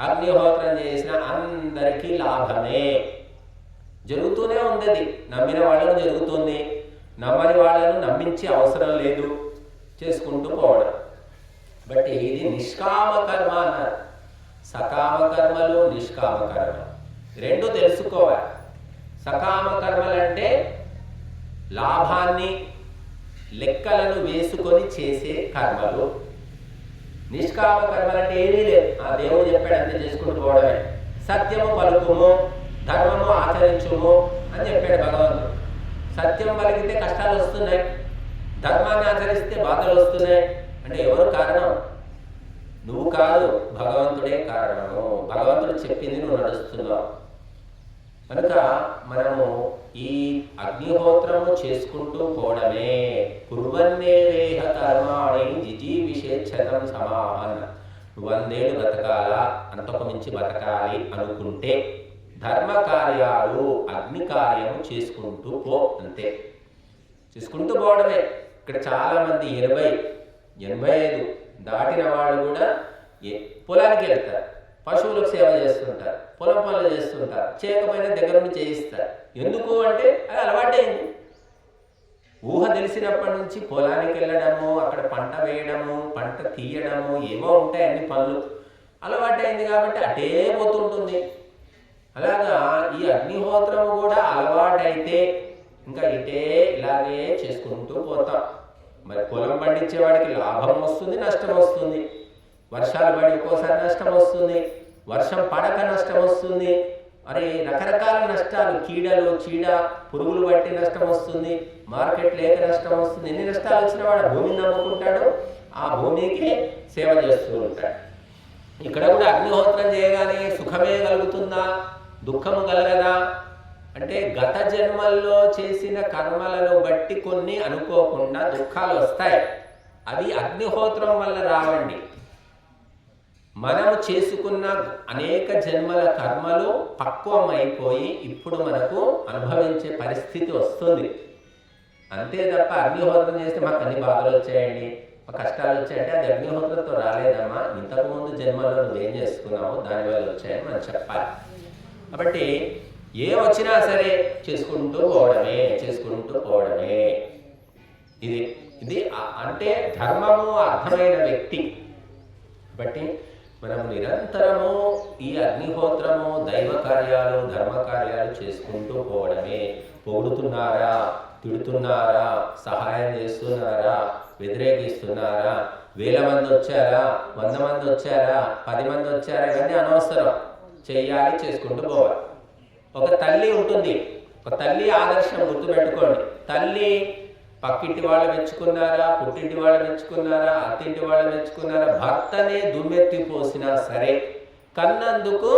S1: అగ్నిహోత్రం చేసిన అందరికీ లాభమే జరుగుతూనే ఉంది. నమ్మిన వాళ్ళకు జరుగుతుంది, నమ్మని వాళ్ళను నమ్మించి అవసరం లేదు, చేసుకుంటూ పోవడం. బట్ ఇది నిష్కామ కర్మ అన్నారు. సకామ కర్మలు, నిష్కామ కర్మ 2 తెలుసుకోవాలి. సకామ కర్మలంటే లాభాన్ని లెక్కలను వేసుకొని చేసే కర్మలు. నిష్కామ కర్మలంటే ఏమీ లేదు, ఆ దేవుడు చెప్పాడు అంతే, చేసుకుంటూ పోవడమే. సత్యము పలుకుము, ధర్మము ఆచరించుము అని చెప్పాడు భగవంతుడు. సత్యం పలికితే కష్టాలు వస్తున్నాయి, ధర్మాన్ని ఆచరిస్తే బాధలు వస్తున్నాయి అంటే ఎవరు కారణం? నువ్వు కాదు, భగవంతుడే కారణము. భగవంతుడు చెప్పింది నువ్వు నడుస్తున్నావు. కనుక మనము ఈ అగ్నిహోత్రము చేసుకుంటూ పోవడమే. కుర్వన్నేవేహ కర్మాణి జిజీవిషేచ్ఛతం సమాహన్. నువ్వు 100 ఏళ్ళు బతకాలా, అంతకు మించి బతకాలి అనుకుంటే ధర్మ కార్యాలు అగ్ని కార్యము చేసుకుంటూ పో, అంతే. చేసుకుంటూ పోవడమే. ఇక్కడ చాలామంది 80-85 దాటిన వాళ్ళు కూడా పొలానికి వెళ్తారు, పశువులకు సేవ చేస్తుంటారు, పొలం పనులు చేస్తుంటారు, చేయకపోయినా దగ్గర నుండి చేయిస్తారు. ఎందుకు అంటే అది అలవాటైంది. ఊహ తెలిసినప్పటి నుంచి పొలానికి వెళ్ళడము, అక్కడ పంట వేయడము, పంట తీయడము, ఏమో ఉంటాయి అన్ని పనులు, అలవాటైంది కాబట్టి అటే పోతుంటుంది. అలాగా ఈ అగ్నిహోత్రము కూడా అలవాటైతే ఇంకా ఇటే ఇలాగే చేసుకుంటూ పోతాం. మరి పొలం పండించేవాడికి లాభం వస్తుంది, నష్టం వస్తుంది. వర్షాలు పడి ఒక్కోసారి నష్టం వస్తుంది, వర్షం పడక నష్టం వస్తుంది. మరి రకరకాల నష్టాలు, కీడలు, చీడ పురుగులు బట్టి నష్టం వస్తుంది, మార్కెట్ లేక నష్టం వస్తుంది. ఎన్ని నష్టాలు వచ్చినా వాడు భూమిని నమ్ముకుంటాడు, ఆ భూమికి సేవ చేస్తూ ఉంటాడు. ఇక్కడ కూడా అగ్నిహోత్రం చేయగానే సుఖమే కలుగుతుందా, దుఃఖము కలగదా అంటే గత జన్మల్లో చేసిన కర్మలను బట్టి కొన్ని అనుకోకుండా దుఃఖాలు వస్తాయి. అవి అగ్నిహోత్రం వల్ల రావండి. మనము చేసుకున్న అనేక జన్మల కర్మలు పక్వమైపోయి ఇప్పుడు మనకు అనుభవించే పరిస్థితి వస్తుంది. అంతే తప్ప అగ్నిహోత్రం చేస్తే మాకు అన్ని బాధలు వచ్చాయండి, మా కష్టాలు వచ్చాయంటే అది అగ్నిహోత్రంతో రాలేదమ్మా, ఇంతకుముందు జన్మలో నువ్వేం చేసుకున్నావో దానివల్ల వచ్చాయని మనం చెప్పాలి. కాబట్టి ఏ వచ్చినా సరే చేసుకుంటూ పోవడమే. ఇది అంటే ధర్మము అర్థమైన వ్యక్తి. కాబట్టి మనం నిరంతరము ఈ అగ్నిహోత్రము, దైవ కార్యాలు, ధర్మ కార్యాలు చేసుకుంటూ పోవడమే. పొగుడుతున్నారా, తిడుతున్నారా, సహాయం చేస్తున్నారా, వ్యతిరేకిస్తున్నారా, 1000 మంది వచ్చారా, 100 మంది వచ్చారా, 10 మంది వచ్చారా, ఇవన్నీ అనవసరం. చెయ్యాలి, చేసుకుంటూ పోవాలి. ఒక తల్లి ఉంటుంది, ఒక తల్లి ఆదర్శం గుర్తుపెట్టుకోండి. తల్లి పక్కింటి వాళ్ళు మెచ్చుకున్నారా, పుట్టింటి వాళ్ళు మెచ్చుకున్నారా, అత్తింటి వాళ్ళు మెచ్చుకున్నారా, భర్తనే దుమ్మెత్తి పోసినా సరే కన్నందుకు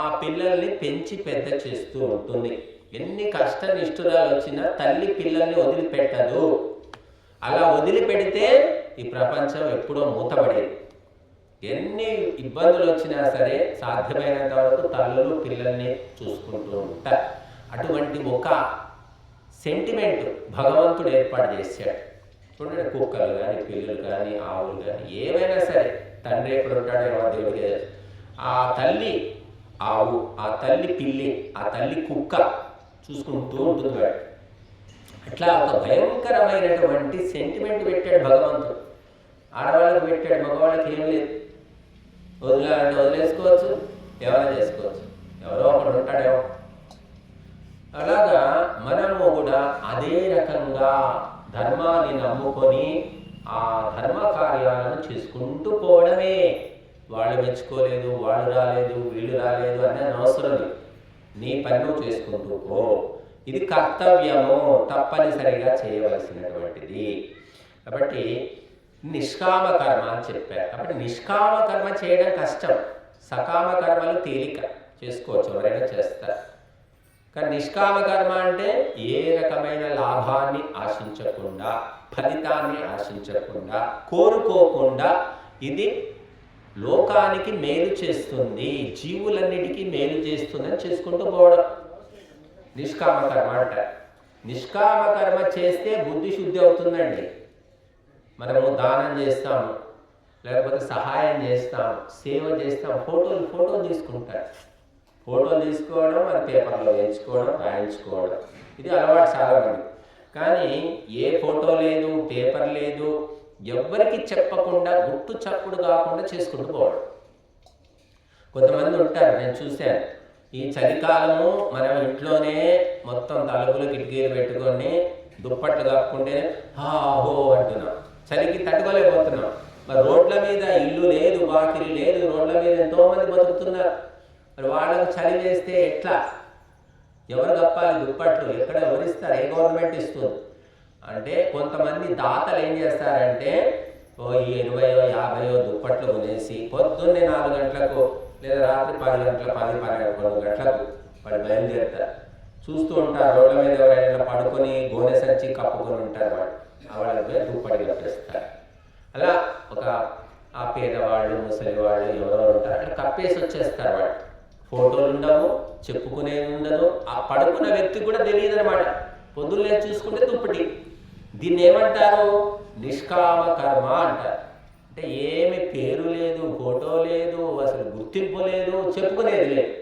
S1: ఆ పిల్లల్ని పెంచి పెద్ద చేస్తూ ఉంటుంది. ఎన్ని కష్ట నిష్ఠురాలు వచ్చినా తల్లి పిల్లల్ని వదిలిపెట్టదు. అలా వదిలిపెడితే ఈ ప్రపంచం ఎప్పుడో మూతపడేది. ఎన్ని ఇబ్బందులు వచ్చినా సరే సాధ్యమైనంత వరకు తల్లులు పిల్లల్ని చూసుకుంటూ ఉంటారు. అటువంటి ఒక సెంటిమెంట్ భగవంతుడు ఏర్పాటు చేశాడు. చూడండి, కుక్కలు కానీ, పిల్లులు కానీ, ఆవులు కానీ, ఏవైనా సరే తండ్రి ఎప్పుడు ఉంటాడో దేవుడికి. ఆ తల్లి ఆవు, ఆ తల్లి పిల్లి, ఆ తల్లి కుక్క చూసుకుంటూ ఉంటుంది వాడు. అట్లా ఒక భయంకరమైనటువంటి సెంటిమెంట్ పెట్టాడు భగవంతుడు. ఆడవాళ్ళకి పెట్టాడు, మగవాళ్ళకి ఏం లేదు. వదిలేయాలంటే వదిలేసుకోవచ్చు, ఎవరైనా చేసుకోవచ్చు, ఎవరో ఒకడు ఉంటాడేమో. అలాగా మనము కూడా అదే రకంగా ధర్మాన్ని నమ్ముకొని ఆ ధర్మ కార్యాలను చేసుకుంటూ పోవడమే. వాళ్ళు మెచ్చుకోలేదు, వాళ్ళు రాలేదు, వీళ్ళు రాలేదు అనే అవసరం లేదు. నీ పని నువ్వు చేసుకుంటూ పో. ఇది కర్తవ్యము, తప్పనిసరిగా చేయవలసినటువంటిది. కాబట్టి నిష్కామ కర్మ అని చెప్పారు. కాబట్టి నిష్కామ కర్మ చేయడం కష్టం, సకామ కర్మలు తేలిక, చేసుకోవచ్చు, ఎవరైనా చేస్తారు. కానీ నిష్కామ కర్మ అంటే ఏ రకమైన లాభాన్ని ఆశించకుండా, ఫలితాన్ని ఆశించకుండా, కోరుకోకుండా ఇది లోకానికి మేలు చేస్తుంది, జీవులన్నిటికీ మేలు చేస్తుందని చేసుకుంటూ పోవడం నిష్కామ కర్మ అంటారు. నిష్కామ కర్మ చేస్తే బుద్ధి శుద్ధి అవుతుందండి. మనము దానం చేస్తాము, లేకపోతే సహాయం చేస్తాము, సేవ చేస్తాం, ఫోటోలు తీసుకుంటారు. ఫోటోలు తీసుకోవడం, అది పేపర్లో వేయించుకోవడం, రాయించుకోవడం, ఇది అలవాటు చాలామంది. కానీ ఏ ఫోటో లేదు, పేపర్ లేదు, ఎవ్వరికి చెప్పకుండా, గుట్టు చప్పుడు కాకుండా చేసుకుంటూ పోవడం. కొంతమంది ఉంటారు, నేను చూశాను, ఈ చలికాలము మనం ఇంట్లోనే మొత్తం తలుపులు కిటికీలు పెట్టుకొని దుప్పట్లు కప్పుకుంటే హో అంటున్నాం, చలికి తట్టుకోలేకపోతున్నాం. మరి రోడ్ల మీద ఇల్లు లేదు, వాకిలి లేదు, రోడ్ల మీద ఎంతోమంది బతుకుతున్నారు. మరి వాళ్ళకు చలి వేస్తే ఎట్లా? ఎవరు కప్పాలి దుప్పట్లు? ఎక్కడ ఎవరిస్తారు? ఏ గవర్నమెంట్ ఇస్తుంది? అంటే కొంతమంది దాతలు ఏం చేస్తారంటే ఓ 20-50 దుప్పట్లు కొనేసి పొద్దున్నే 4 గంటలకు లేదా రాత్రి 10 గంటల 10-11 గంటలకు వాళ్ళు బయలుదేరుతారు. చూస్తూ ఉంటారు రోడ్ల మీద ఎవరైనా పడుకొని గోనె సంచి కప్పుకొని ఉంటారు. వాళ్ళ మీద దుప్పటి కప్పేస్తారు. అలా ఒక ఆ పేదవాళ్ళు ముసలివాళ్ళు ఎవరెవరు ఉంటారు అక్కడ కప్పేసి వచ్చేస్తారు. వాళ్ళు ఫోటోలు ఉండవు, చెప్పుకునేది ఉండదు, ఆ పడుకున్న వ్యక్తి కూడా తెలియదు అనమాట. పొద్దున్నే చూసుకుంటే దుప్పటి. దీన్ని ఏమంటారు? నిష్కామ కర్మ అంటారు. అంటే ఏమి పేరు లేదు, ఫోటో లేదు, అసలు గుర్తింపు లేదు, చెప్పుకునేది లేదు.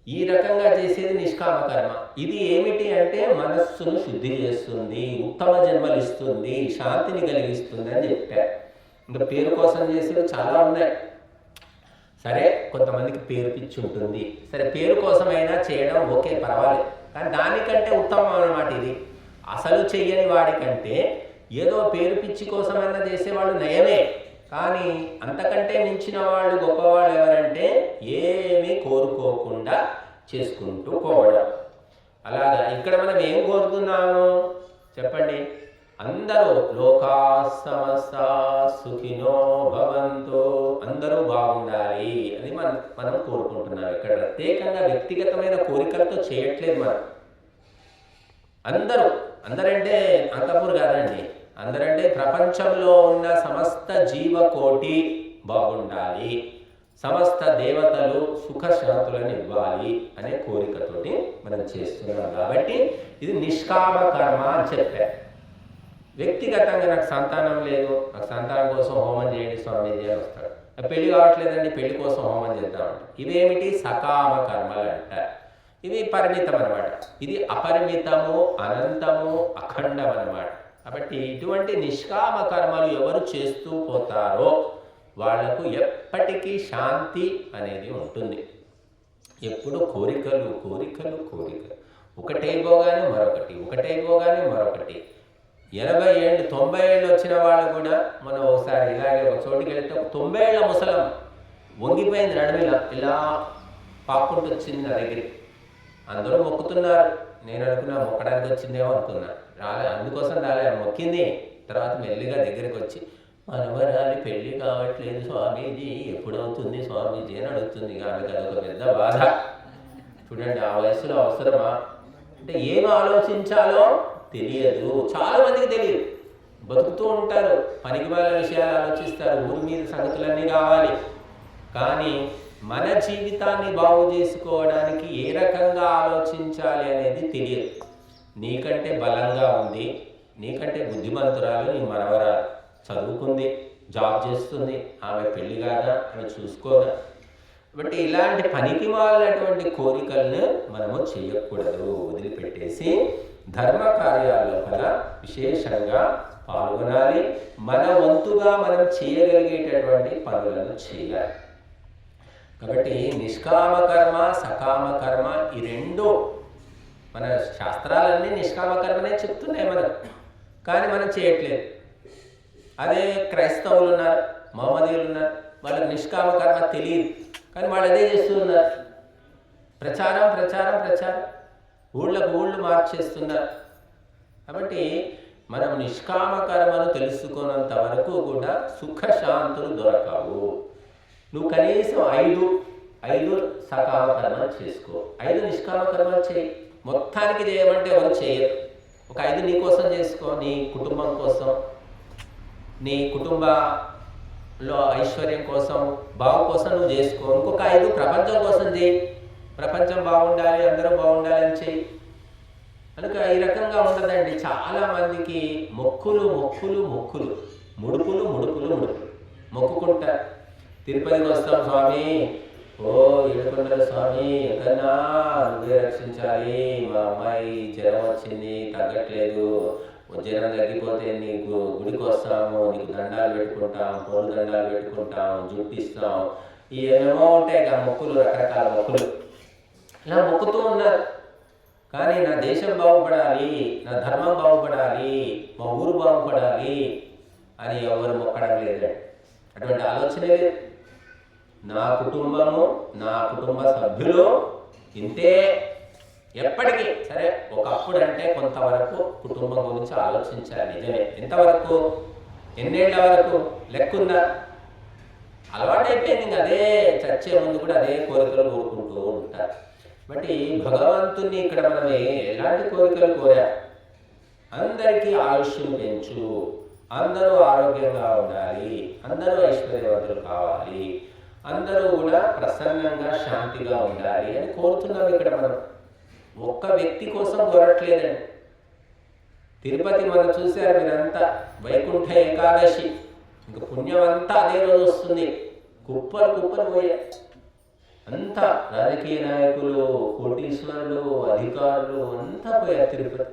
S1: ఈ రకంగా చేసేది నిష్కామ కర్మ. ఇది ఏమిటి అంటే మనస్సును శుద్ధి చేస్తుంది, ఉత్తమ జన్మలు ఇస్తుంది, శాంతిని కలిగిస్తుంది అని చెప్పారు. ఇంకా పేరు కోసం చేసేవి చాలా ఉన్నాయి. సరే, కొంతమందికి పేరు పిచ్చి ఉంటుంది. సరే, పేరు కోసమైనా చేయడం ఓకే, పర్వాలేదు. కానీ దానికంటే ఉత్తమం అన్నమాట ఇది. అసలు చెయ్యని వాడికంటే ఏదో పేరు పిచ్చి కోసమైనా చేసేవాళ్ళు నయమే. కానీ అంతకంటే మించిన వాళ్ళు గొప్పవాళ్ళు ఎవరంటే ఏమీ కోరుకోకుండా చేసుకుంటూ పోవడం. అలాగా ఇక్కడ మనం ఏం కోరుతున్నాము చెప్పండి? అందరూ లోకా సమస్తా సుఖినో భవంతు, అందరూ బాగుండాలి అని మనం కోరుకుంటున్నాం. ఇక్కడ ప్రత్యేకంగా వ్యక్తిగతమైన కోరికలతో చేయట్లేదు మనం. అందరంటే అంతపూర్ కాదండి, అందరంటే ప్రపంచంలో ఉన్న సమస్త జీవకోటి బాగుండాలి, సమస్త దేవతలు సుఖశాంతులను ఇవ్వాలి అనే కోరికతోటి మనం చేస్తున్నాం. కాబట్టి ఇది నిష్కామ కర్మ అని చెప్పారు. వ్యక్తిగతంగా నాకు సంతానం లేదు, నాకు సంతానం కోసం హోమం చేయండి స్వామీజీ అని వస్తాడు. పెళ్లి కావట్లేదండి, పెళ్లి కోసం హోమం చేద్దామంట. ఇవేమిటి? సకామ కర్మలు అంటారు. ఇవి పరిమితం అనమాట. ఇది అపరిమితము, అనంతము, అఖండం అనమాట. కాబట్టి ఇటువంటి నిష్కామ కర్మలు ఎవరు చేస్తూ పోతారో వాళ్లకు ఎప్పటికీ శాంతి అనేది ఉంటుంది. ఎప్పుడు కోరికలు కోరికలు కోరికలు, ఒకటైపోగానే మరొకటి, ఒకటైపోగానే మరొకటి. 80 ఏళ్ళు 90 ఏళ్ళు వచ్చిన వాళ్ళు కూడా మనం ఒకసారి ఇలాగే ఒక చోటుకి వెళ్తే ఒక 90 ఏళ్ల ముసలం వంగిపోయింది నడుమిలా, ఇలా పాక్కుంటూ వచ్చింది నా దగ్గరికి. అందరూ మొక్కుతున్నారు. నేను అనుకున్నా మొక్కడానికి వచ్చిందేమో అనుకున్నా. రాలే, అందుకోసం రాలే, మొక్కింది. తర్వాత మెల్లిగా దగ్గరికి వచ్చి మనవరాలి పెళ్ళి కావట్లేదు స్వామీజీ, ఎప్పుడవుతుంది స్వామీజీ అని అడుగుతుంది. ఆమెకు అదొక పెద్ద బాధ. చూడండి, ఆ వయసులో అవసరమా? అంటే ఏం ఆలోచించాలో తెలియదు. చాలా మందికి తెలియదు. బతుకుతూ ఉంటారు, పనికిమాలిన విషయాలు ఆలోచిస్తారు, ఊరి మీద సంగతులన్నీ కావాలి. కానీ మన జీవితాన్ని బాగు చేసుకోవడానికి ఏ రకంగా ఆలోచించాలి అనేది తెలియదు. నీకంటే బలంగా ఉంది, నీకంటే బుద్ధిమంతురాలు నీ మనవరాలు, చదువుకుంది, జాబ్ చేస్తుంది, ఆమె పెళ్లి కాదా, ఆమె చూసుకోదా. కాబట్టి ఇలాంటి పనికి మాలినటువంటి కోరికలను మనము చేయకూడదు. వదిలిపెట్టేసి ధర్మ కార్యాల పట్ల విశేషంగా పాల్గొనాలి. మన వంతుగా మనం చేయగలిగేటటువంటి పనులను చేయాలి. కాబట్టి నిష్కామ కర్మ, సకామ కర్మ, ఈ రెండు మన శాస్త్రాలన్నీ నిష్కామ కర్మనే చెప్తున్నాయి మనకు. కానీ మనం చేయట్లేదు. అదే క్రైస్తవులు ఉన్నారు, మహమ్మదీయులు ఉన్నారు, వాళ్ళకి నిష్కామ కర్మ తెలియదు, కానీ వాళ్ళు అదే చేస్తున్నారు. ప్రచారం ప్రచారం ప్రచారం, ఊళ్ళకు ఊళ్ళు మార్చేస్తున్నారు. కాబట్టి మనం నిష్కామ కర్మను తెలుసుకున్నంత వరకు కూడా సుఖశాంతులు దొరకవు. నువ్వు కనీసం 5 సకామ కర్మలు చేసుకో, 5 నిష్కామ కర్మలు చేయి. మొత్తానికి చేయమంటే ఎవరు చేయరు. ఒక 5 నీ కోసం చేసుకో, నీ కుటుంబం కోసం, నీ కుటుంబంలో ఐశ్వర్యం కోసం, బాగు కోసం నువ్వు చేసుకో. ఇంకొక 5 ప్రపంచం కోసం చేయి. ప్రపంచం బాగుండాలి, అందరూ బాగుండాలి అని చేయి. కనుక ఈ రకంగా ఉండదండి. చాలా మందికి మొక్కులు మొక్కులు మొక్కులు, ముడుపులు ముడుపులు ముడుపులు మొక్కుకుంటారు. తిరుపతికి వస్తాం స్వామి, ఓ ఏడుకొండల స్వామి, ఎక్కడన్నా నువ్వే రక్షించాలి, మా అమ్మాయి జ్వరం వచ్చింది తగ్గట్లేదు, జ్వరం తగ్గిపోతే నీకు గుడికి వస్తాము, నీకు దండాలు పెట్టుకుంటాం, పొలు దండాలు పెట్టుకుంటాం, జుట్టిస్తాం, ఏమేమో ఉంటాయి ఆ మొక్కులు, రకరకాల మొక్కులు. ఇలా మొక్కుతూ ఉన్నారు. కానీ నా దేశం బాగుపడాలి, నా ధర్మం బాగుపడాలి, మా ఊరు బాగుపడాలి అని ఎవరు మొక్కడం లేదండి. అటువంటి ఆలోచనే లేదు. నా కుటుంబము, నా కుటుంబ సభ్యులు ఇంతే. ఎప్పటికీ సరే, ఒకప్పుడు అంటే కొంతవరకు కుటుంబం గురించి ఆలోచించాలి, నిజమే. ఎంతవరకు? ఎన్నేళ్ల వరకు లెక్కుందా? అలవాటైపోయింది. అదే చచ్చే ముందు కూడా అదే కోరికలు కోరుకుంటూ ఉంటారు. బట్టి భగవంతుని ఇక్కడ మనం ఎలాంటి కోరికలు కోరా? అందరికీ ఆయుష్ను పెంచు, అందరూ ఆరోగ్యంగా ఉండాలి, అందరూ ఐశ్వర్యవంతులు కావాలి, అందరూ కూడా ప్రసన్నంగా శాంతిగా ఉండాలి అని కోరుతున్నాం. ఇక్కడ మనం ఒక్క వ్యక్తి కోసం కోరట్లేదండి. తిరుపతి మనం చూశారు మీరంతా, వైకుంఠ ఏకాదశి ఇంక పుణ్యం అంతా అదే రోజు వస్తుంది. కుప్పలు కుప్పలు పోయాయి. అంతా రాజకీయ నాయకులు, కోటీశ్వరులు, అధికారులు అంతా పోయారు తిరుపతి.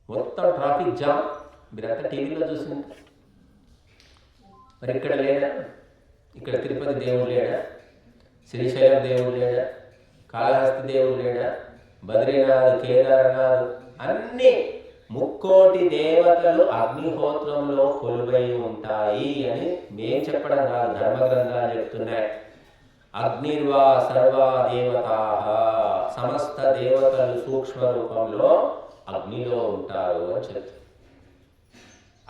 S1: మొత్తం ట్రాఫిక్ జామ్. మీరంతా టీవీలో చూసింది. మరి ఇక్కడ లేడా? ఇక్కడ తిరుపతి దేవుడు లేడా? శ్రీశైలం దేవుడు లేడా? కాళహస్తి దేవుడు లేడా? బద్రీనాథ్, కేదార్నాథ్ అన్నీ ముక్కోటి దేవతలు అగ్నిహోత్రంలో కొలువై ఉంటాయి అని మేం చెప్పడం కాదు, ధర్మగ్రంథాలు చెప్తున్నాయి. అగ్నిర్వా సర్వా దేవతాః, సమస్త దేవతలు సూక్ష్మ రూపంలో అగ్నిలో ఉంటారు అని చెప్తారు.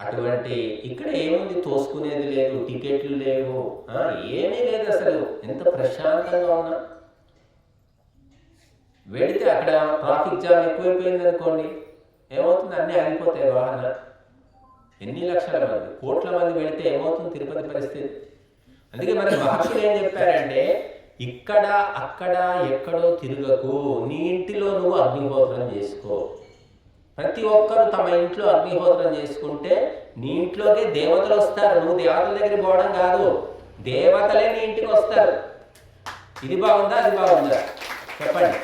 S1: అటువంటి ఇక్కడ ఏముంది? తోసుకునేది లేదు, టికెట్లు లేవు, ఏమీ లేదు. అసలు ఎంత ప్రశాంతంగా ఉన్నా. వెళితే అక్కడ ట్రాఫిక్ జామ్ ఎక్కువైపోయింది అనుకోండి, ఏమవుతుంది? అన్నీ ఆగిపోతాయి వాహనాలు. ఎన్ని లక్షల మంది, కోట్ల మంది వెళితే ఏమవుతుంది తిరుపతి పరిస్థితి? అందుకే మన మహర్షులు ఏం చెప్పారంటే, ఇక్కడ అక్కడ ఎక్కడో తిరగకు, నీ ఇంటిలో నువ్వు అగ్నిహోత్రం చేసుకో. ప్రతి ఒక్కరు తమ ఇంట్లో అగ్నిహోత్రం చేసుకుంటే నీ ఇంట్లోకి దేవతలు వస్తారు. నువ్వు దేవతల దగ్గరికి పోవడం కాదు, దేవతలే నీ ఇంటికి వస్తారు. ఇది బాగుందా? అది బాగుందా? చెప్పండి.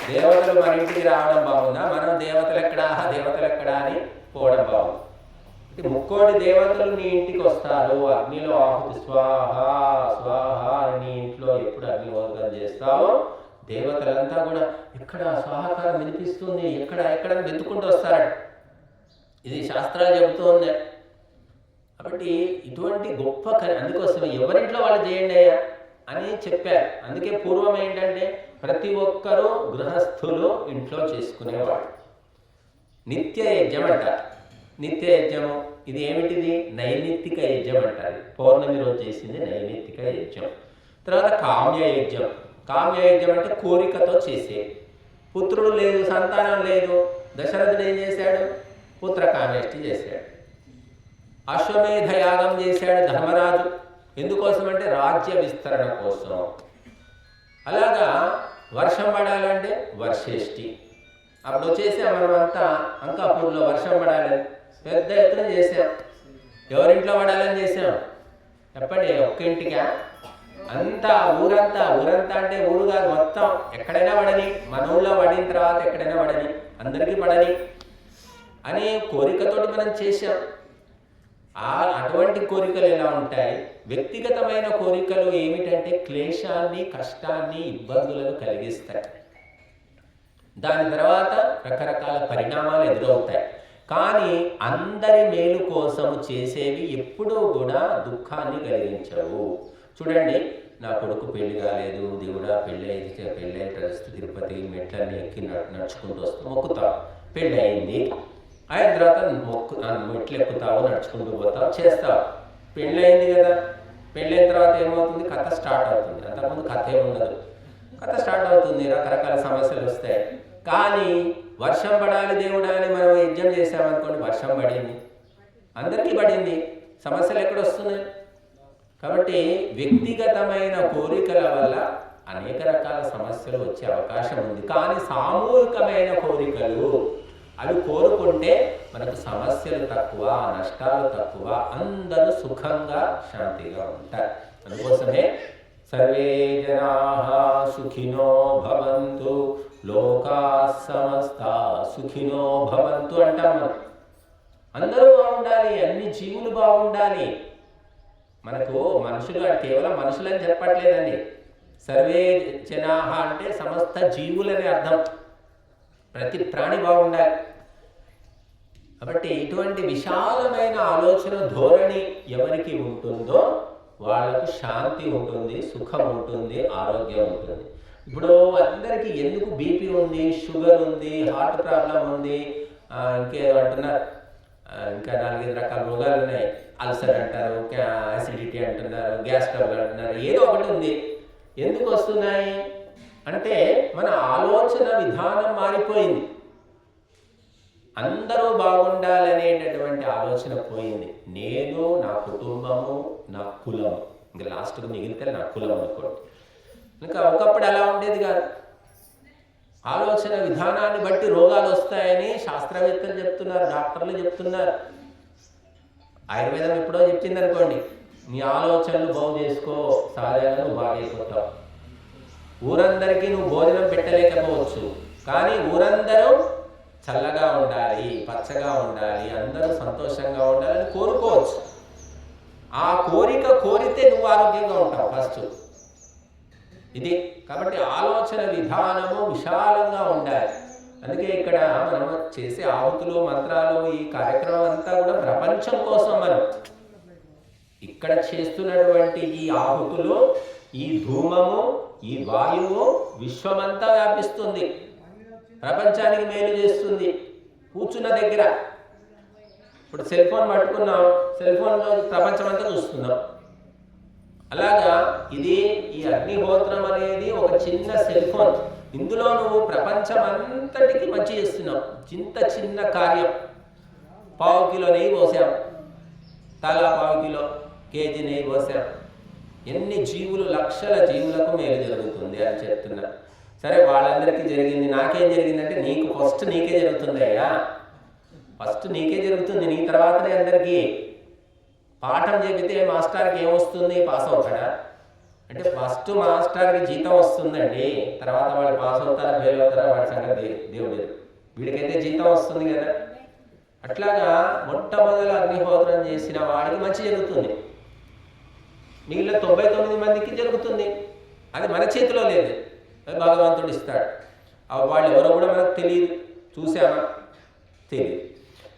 S1: దేవతలు మన ఇంటికి రావడం బాగుందా? మనం దేవతలు ఎక్కడా అని పోవడం బాగుంది. ముక్కోటి దేవతలు నీ ఇంటికి వస్తారు. అగ్నిలో ఆహుతి స్వాహ స్వాహ నీ ఇంట్లో ఎప్పుడు అగ్నిహోత్రం చేస్తావో దేవతలంతా కూడా ఎక్కడ స్వాహాకారం వినిపిస్తుంది, ఎక్కడ వెతుక్కుంటూ వస్తారట. ఇది శాస్త్రాలు చెబుతూ ఉన్నాయి. కాబట్టి ఇటువంటి గొప్ప అందుకోసం ఎవరింట్లో వాళ్ళు చేయండి అయ్యా అని చెప్పారు. అందుకే పూర్వం ఏంటంటే ప్రతి ఒక్కరూ గృహస్థులు ఇంట్లో చేసుకునేవాడు. నిత్య యజ్ఞం అంటారు. నిత్య యజ్ఞము ఇది ఏమిటిది? నైమిత్తిక యజ్ఞం అంటారు. పౌర్ణమి రోజు చేసింది నైమిత్తిక యజ్ఞం. తర్వాత కామ్య యజ్ఞం. కామ్య యజ్ఞం అంటే కోరికతో చేసే. పుత్రుడు లేదు, సంతానం లేదు, దశరథుడు ఏం చేశాడు? పుత్రకామేష్టి చేశాడు. అశ్వమేధ యాగం చేశాడు ధర్మరాజు. ఎందుకోసం అంటే రాజ్య విస్తరణ కోసం. అలాగా వర్షం పడాలంటే వర్షేష్టి. అప్పుడు వచ్చేసాం మనమంతా అంకాపూర్లో వర్షం పడాలని పెద్ద ఎత్తున చేసాం. ఎవరింట్లో పడాలని చేసాం చెప్పండి? ఒక్క ఇంటికా? అంతా ఊరంతా అంటే ఊరు కాదు, మొత్తం ఎక్కడైనా పడని, మన ఊళ్ళో పడిన తర్వాత ఎక్కడైనా పడని, అందరికీ పడని అనే కోరికతోటి మనం చేసాం. అటువంటి కోరికలు ఎలా ఉంటాయి? వ్యక్తిగతమైన కోరికలు ఏమిటంటే క్లేశాన్ని, కష్టాన్ని, ఇబ్బందులను కలిగిస్తాయి. దాని తర్వాత రకరకాల పరిణామాలు ఎదురవుతాయి. కానీ అందరి మేలు కోసం చేసేవి ఎప్పుడూ కూడా దుఃఖాన్ని కలిగించవు. చూడండి, నా కొడుకు పెళ్లి కాలేదు, దేవుడా పెళ్ళి పరిస్థితి, తిరుపతి మెట్లన్నీ ఎక్కి నడుచుకుంటూ వస్తూ మొక్కుతావు. పెళ్ళి అయింది, అయిన తర్వాత మెట్లు ఎక్కుతావు, నడుచుకుంటూ పోతావు, చేస్తావు. పెళ్ళి అయింది కదా, పెళ్ళైన తర్వాత ఏమవుతుంది? కథ స్టార్ట్ అవుతుంది. అంతకుముందు కథ ఏముండదు, కథ స్టార్ట్ అవుతుంది, రకరకాల సమస్యలు వస్తాయి. కానీ వర్షం పడాలి దేవుడా అని మనం యజ్ఞం చేసామనుకోండి, వర్షం పడింది, అందరికీ పడింది, సమస్యలు ఎక్కడ వస్తున్నాయి? కాబట్టి వ్యక్తిగతమైన కోరికల వల్ల అనేక రకాల సమస్యలు వచ్చే అవకాశం ఉంది. కానీ సామూహికమైన కోరికలు అవి కోరుకుంటే మనకు సమస్యలు తక్కువ, నష్టాలు తక్కువ, అందరూ సుఖంగా శాంతిగా ఉంటారు. అందుకోసమే సర్వే జనాః సుఖినో భవంతు లోకాః సమస్తాః సుఖినో భవంతు అంటాం. మనం అందరూ బాగుండాలి, అన్ని జీవులు బాగుండాలి. మనకు మనుషులు కేవలం మనుషులని చెప్పట్లేదండి. సర్వే జనాః అంటే సమస్త జీవులని అర్థం. ప్రతి ప్రాణి బాగుండాలి. కాబట్టి ఇటువంటి విశాలమైన ఆలోచన ధోరణి ఎవరికి ఉంటుందో వాళ్ళకు శాంతి ఉంటుంది, సుఖం ఉంటుంది, ఆరోగ్యం ఉంటుంది. ఇప్పుడు అందరికీ ఎందుకు బీపీ ఉంది, షుగర్ ఉంది, హార్ట్ ప్రాబ్లం ఉంది, ఇంకేదో అంటున్నారు, ఇంకా 4-5 రకాల రోగాలు ఉన్నాయి. అల్సర్ అంటారు, యాసిడిటీ అంటున్నారు, గ్యాస్ ట్రబుల్ అంటున్నారు, ఏదో ఒకటి ఉంది. ఎందుకు వస్తున్నాయి అంటే మన ఆలోచన విధానం మారిపోయింది. అందరూ బాగుండాలనేటటువంటి ఆలోచన పోయింది. నేను, నా కుటుంబము, నా కులము, ఇంకా లాస్ట్గా మిగిలితే నా కులం అనుకోండి. ఇంకా ఒకప్పుడు అలా ఉండేది కాదు. ఆలోచన విధానాన్ని బట్టి రోగాలు వస్తాయని శాస్త్రవేత్తలు చెప్తున్నారు, డాక్టర్లు చెప్తున్నారు. ఆయుర్వేదం ఎప్పుడో చెప్పింది అనుకోండి, నీ ఆలోచనలు బాగు చేసుకో, సహజంగా నువ్వు బాగైపోతావు. ఊరందరికీ నువ్వు భోజనం పెట్టలేకపోవచ్చు, కానీ ఊరందరూ చల్లగా ఉండాలి, పచ్చగా ఉండాలి, అందరూ సంతోషంగా ఉండాలని కోరుకోవచ్చు. ఆ కోరిక కోరితే నువ్వు ఆరోగ్యంగా ఉంటావు ఫస్ట్. ఇది కాబట్టి ఆలోచన విధానము విశాలంగా ఉండాలి. అందుకే ఇక్కడ మనం చేసే ఆహుతులు, మంత్రాలు, ఈ కార్యక్రమం అంతా కూడా ప్రపంచం కోసం. మనం ఇక్కడ చేస్తున్నటువంటి ఈ ఆహుతులు, ఈ ధూమము, ఈ వాయువు విశ్వమంతా వ్యాపిస్తుంది, ప్రపంచానికి మేలు చేస్తుంది. కూర్చున్న దగ్గర ఇప్పుడు సెల్ ఫోన్ పట్టుకున్నాం, సెల్ ఫోన్లో ప్రపంచం అంతా చూస్తున్నాం. అలాగా ఇది ఈ అగ్నిహోత్రం అనేది ఒక చిన్న సెల్ ఫోన్. ఇందులో నువ్వు ప్రపంచం అంతటికి మంచి చేస్తున్నావు. చిన్న కార్యం. 1/4 కిలో నెయ్యి పోసాం, తలా 1/4 కిలో, కేజీ నెయ్యి పోసాం. ఎన్ని జీవులు, లక్షల జీవులకు మేలు జరుగుతుంది అని చెప్తున్నా. సరే, వాళ్ళందరికీ జరిగింది, నాకేం జరిగిందంటే నీకు ఫస్ట్ నీకే జరుగుతుంది అయ్యా. ఫస్ట్ నీకే జరుగుతుంది, నీ తర్వాతనే అందరికీ. పాఠం చెబితే మాస్టర్కి ఏమొస్తుంది? పాస్ అవుతాడా అంటే ఫస్ట్ మాస్టర్కి జీతం వస్తుందండి, తర్వాత వాళ్ళు పాస్ అవుతారా ఫెయిల్ అవుతారా వాడి సంగతి దేవుడు. వీడికైతే జీతం వస్తుంది కదా. అట్లాగా మొట్టమొదటి అగ్నిహోత్రం చేసిన వాడికి మంచి జరుగుతుంది, మిగిలిన 99 మందికి జరుగుతుంది. అది మన చేతిలో లేదు, అది భగవంతుడు ఇస్తాడు. వాళ్ళు ఎవరో కూడా మనకు తెలియదు, చూసామా తెలియదు.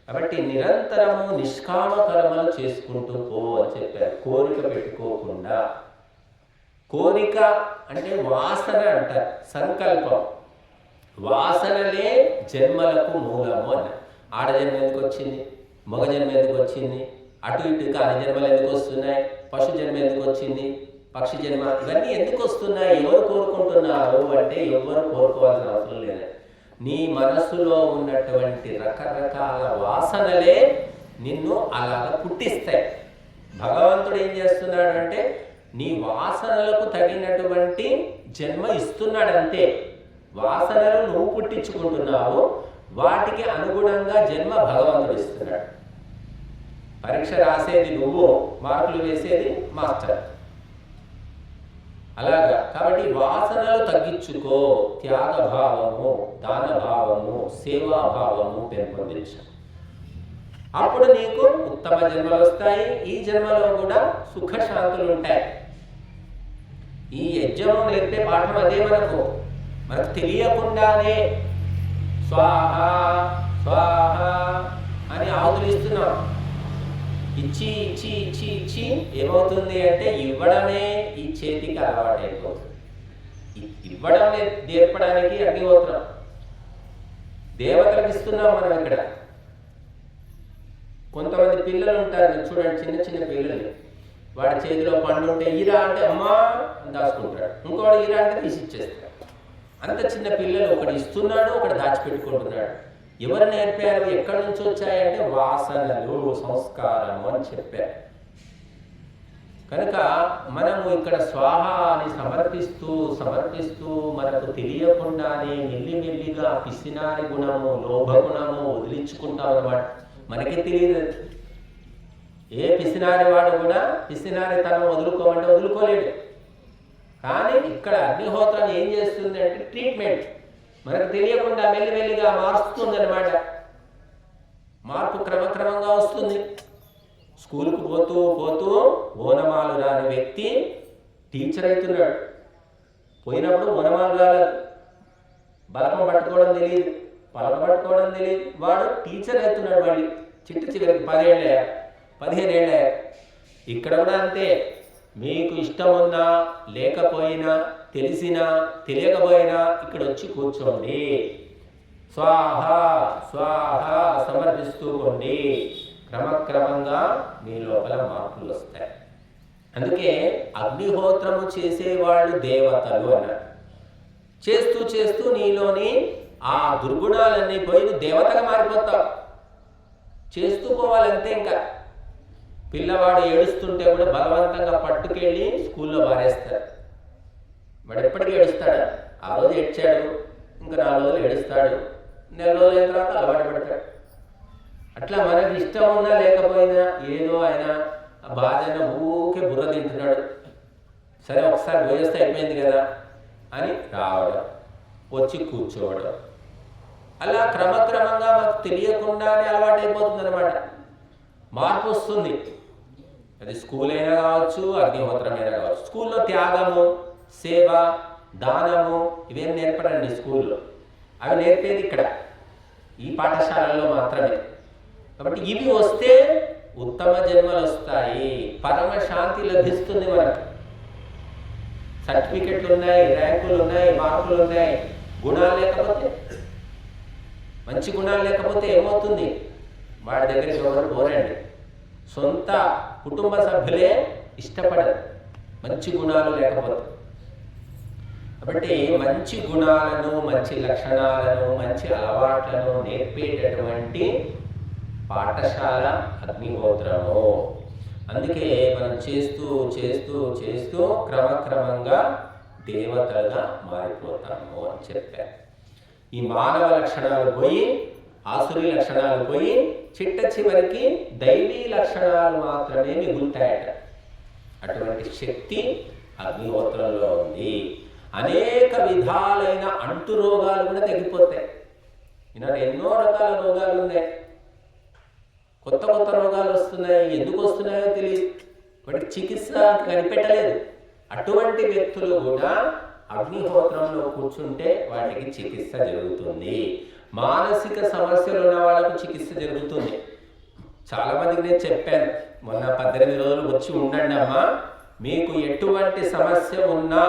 S1: కాబట్టి నిరంతరము నిష్కామ కర్మలు చేసుకుంటూ పో అని చెప్పారు. కోరిక పెట్టుకోకుండా. కోరిక అంటే వాసన అంటారు, సంకల్పం. వాసనలే జన్మలకు మూలము అన్నారు. ఆడజన్మ ఎందుకు వచ్చింది, మగ జన్మ ఎందుకు వచ్చింది, అటు ఇటు కాని జన్మలు ఎందుకు వస్తున్నాయి, పశు జన్మ ఎందుకు వచ్చింది, పక్షి జన్మ, ఇవన్నీ ఎందుకు వస్తున్నాయి? ఎవరు కోరుకుంటున్నారు అంటే ఎవరు కోరుకోవాల్సిన అవసరం లేదు. నీ మనసులో ఉన్నటువంటి రకరకాల వాసనలే నిన్ను అలాగ పుట్టిస్తాయి. భగవంతుడు ఏం చేస్తున్నాడంటే నీ వాసనలకు తగినటువంటి జన్మ ఇస్తున్నాడంతే. వాసనలు నువ్వు పుట్టించుకుంటున్నావు, వాటికి అనుగుణంగా జన్మ భగవంతుడు ఇస్తున్నాడు. పరీక్ష రాసేది నువ్వు, మార్కులు వేసేది మాస్టర్. అలాగా కాబట్టి వాసనలు తగ్గించుకో. త్యాగభావము, దానభావము, సేవాభావము పెంపొందించు. అప్పుడు నీకు ఉత్తమ జన్మలు వస్తాయి. ఈ జన్మలో కూడా సుఖశాంతులు ఉంటాయి. ఈ యజ్ఞం నేర్పే పాఠం అదే. మనకు తెలియకుండానే స్వాహ స్వాహ అని ఆహుతులు ఇస్తున్నాం. ఇచ్చి ఇచ్చి ఇచ్చి ఇచ్చి ఏమవుతుంది అంటే ఇవ్వడమే ఈ చేతికి అలవాటైపోతుంది. ఇవ్వడం నేర్పడానికి అగ్నిహోత్రం. దేవతలకు ఇస్తున్నాం మనం. ఇక్కడ కొంతమంది పిల్లలు ఉంటారు చూడండి, చిన్న పిల్లలు. వాడి చేతిలో పండు ఉంటే ఈరా అంటే అమ్మా అని దాచుకుంటాడు, ఇంకోటి ఈరా అంటే తీసి ఇచ్చేస్తాడు. అంత చిన్న పిల్లలు ఒకటి ఇస్తున్నాడు, ఒకటి దాచిపెట్టుకుంటున్నాడు. ఎవరు నేర్పారు? ఎక్కడి నుంచి వచ్చాయంటే వాసనలు, సంస్కారము అని చెప్పారు. కనుక మనము ఇక్కడ స్వాహాని సమర్పిస్తూ మనకు తెలియకుండానే మెల్లిమెల్లిగా పిసినారి గుణము, లోభ గుణము వదిలించుకుంటాం అన్నమాట. మనకి తెలియదు. ఏ పిసినారి వాడు కూడా పిసినారి తనం వదులుకోమంటే వదులుకోలేడు. కానీ ఇక్కడ అగ్నిహోత్రం ఏం చేస్తుంది అంటే ట్రీట్మెంట్. మనకు తెలియకుండా మెల్లిమెల్లిగా మారుస్తుంది అన్నమాట. మార్పు క్రమక్రమంగా వస్తుంది. స్కూల్కు పోతూ ఓనమాలు రాని వ్యక్తి టీచర్ అవుతున్నాడు. పోయినప్పుడు ఓనమాలు రాలేదు, బలపం పట్టుకోవడం తెలియదు, పలక పట్టుకోవడం తెలియదు, వాడు టీచర్ అవుతున్నాడు. మళ్ళీ చివరికి 15 ఏళ్ళ. ఇక్కడ కూడా అంతే. మీకు ఇష్టం ఉన్నా లేకపోయినా, తెలిసినా తెలియకపోయినా ఇక్కడ వచ్చి కూర్చోండి. స్వాహ స్వాహ సమర్పిస్తూ ఉండి. క్రమక్రమంగా మీ లోపల మార్పులు వస్తాయి. అందుకే అగ్నిహోత్రము చేసేవాళ్ళు దేవతలు అన్నారు. చేస్తూ చేస్తూ నీలోని ఆ దుర్గుణాలన్నీ పోయి నువ్వు దేవతగా మారిపోతావు. చేస్తూ పోవాలంతే. ఇంకా పిల్లవాడు ఏడుస్తుంటే కూడా బలవంతంగా పట్టుకెళ్ళి స్కూల్లో మారేస్తారు. వాడు ఎప్పటికీ ఏడుస్తాడు. ఆ రోజు ఏడ్చాడు, ఇంకా 4 రోజులు ఏడుస్తాడు, నెల రోజులు అయిన తర్వాత అలవాటు పడతాడు. అట్లా మనకి ఇష్టం ఉన్నా లేకపోయినా ఏదో ఆయన బాధన ఊకే బుర్ర తింటున్నాడు. సరే ఒకసారి పోయేస్తే అయిపోయింది కదా అని రావడం, వచ్చి కూర్చోవడం, అలా క్రమక్రమంగా మాకు తెలియకుండానే అలవాటైపోతుంది అనమాట. మార్పు వస్తుంది. అది స్కూల్ అయినా కావచ్చు, అగ్నిహోత్రమైనా కావచ్చు. స్కూల్లో త్యాగము, సేవ, దానము ఇవేం నేర్పడండి స్కూల్లో. అవి నేర్పేది ఇక్కడ ఈ పాఠశాలల్లో మాత్రమే. కాబట్టి ఇవి వస్తే ఉత్తమ జన్మలు వస్తాయి, పరమ శాంతి లభిస్తుంది మనకు. సర్టిఫికెట్లు ఉన్నాయి, ర్యాంకులు ఉన్నాయి, మార్కులు ఉన్నాయి. గుణాలు లేకపోతే, మంచి గుణాలు లేకపోతే ఏమవుతుంది? వాడి దగ్గరికి ఎవరు పోరండి. సొంత కుటుంబ సభ్యులే ఇష్టపడరు మంచి గుణాలు లేకపోతే. కాబట్టి మంచి గుణాలను, మంచి లక్షణాలను, మంచి అలవాట్లను నేర్పేటటువంటి పాఠశాల అగ్నిహోత్రము. అందుకే మనం చేస్తూ చేస్తూ చేస్తూ క్రమక్రమంగా దేవతలుగా మారిపోతాము అని చెప్పారు. ఈ మానవ లక్షణాలు పోయి, ఆసురీ లక్షణాలు పోయి, చిట్ట చివరికి దైవీ లక్షణాలు మాత్రమే మిగులుతాయట. అటువంటి శక్తి అగ్నిహోత్రంలో ఉంది. అనేక విధాలైన అంటు రోగాలు కూడా తగ్గిపోతాయి. ఈనాడు ఎన్నో రకాల రోగాలు ఉన్నాయి, కొత్త కొత్త రోగాలు వస్తున్నాయి. ఎందుకు వస్తున్నాయో తెలియదు, వాటికి చికిత్స కనిపెట్టలేదు. అటువంటి వ్యక్తులు కూడా అగ్నిహోత్రంలో కూర్చుంటే వాటికి చికిత్స జరుగుతుంది. మానసిక సమస్యలు ఉన్న వాళ్ళకు చికిత్స జరుగుతుంది. చాలా మందికి నేను చెప్పాను, మొన్న 18 రోజులు వచ్చి ఉండండి అమ్మా, మీకు ఎటువంటి సమస్య ఉన్నా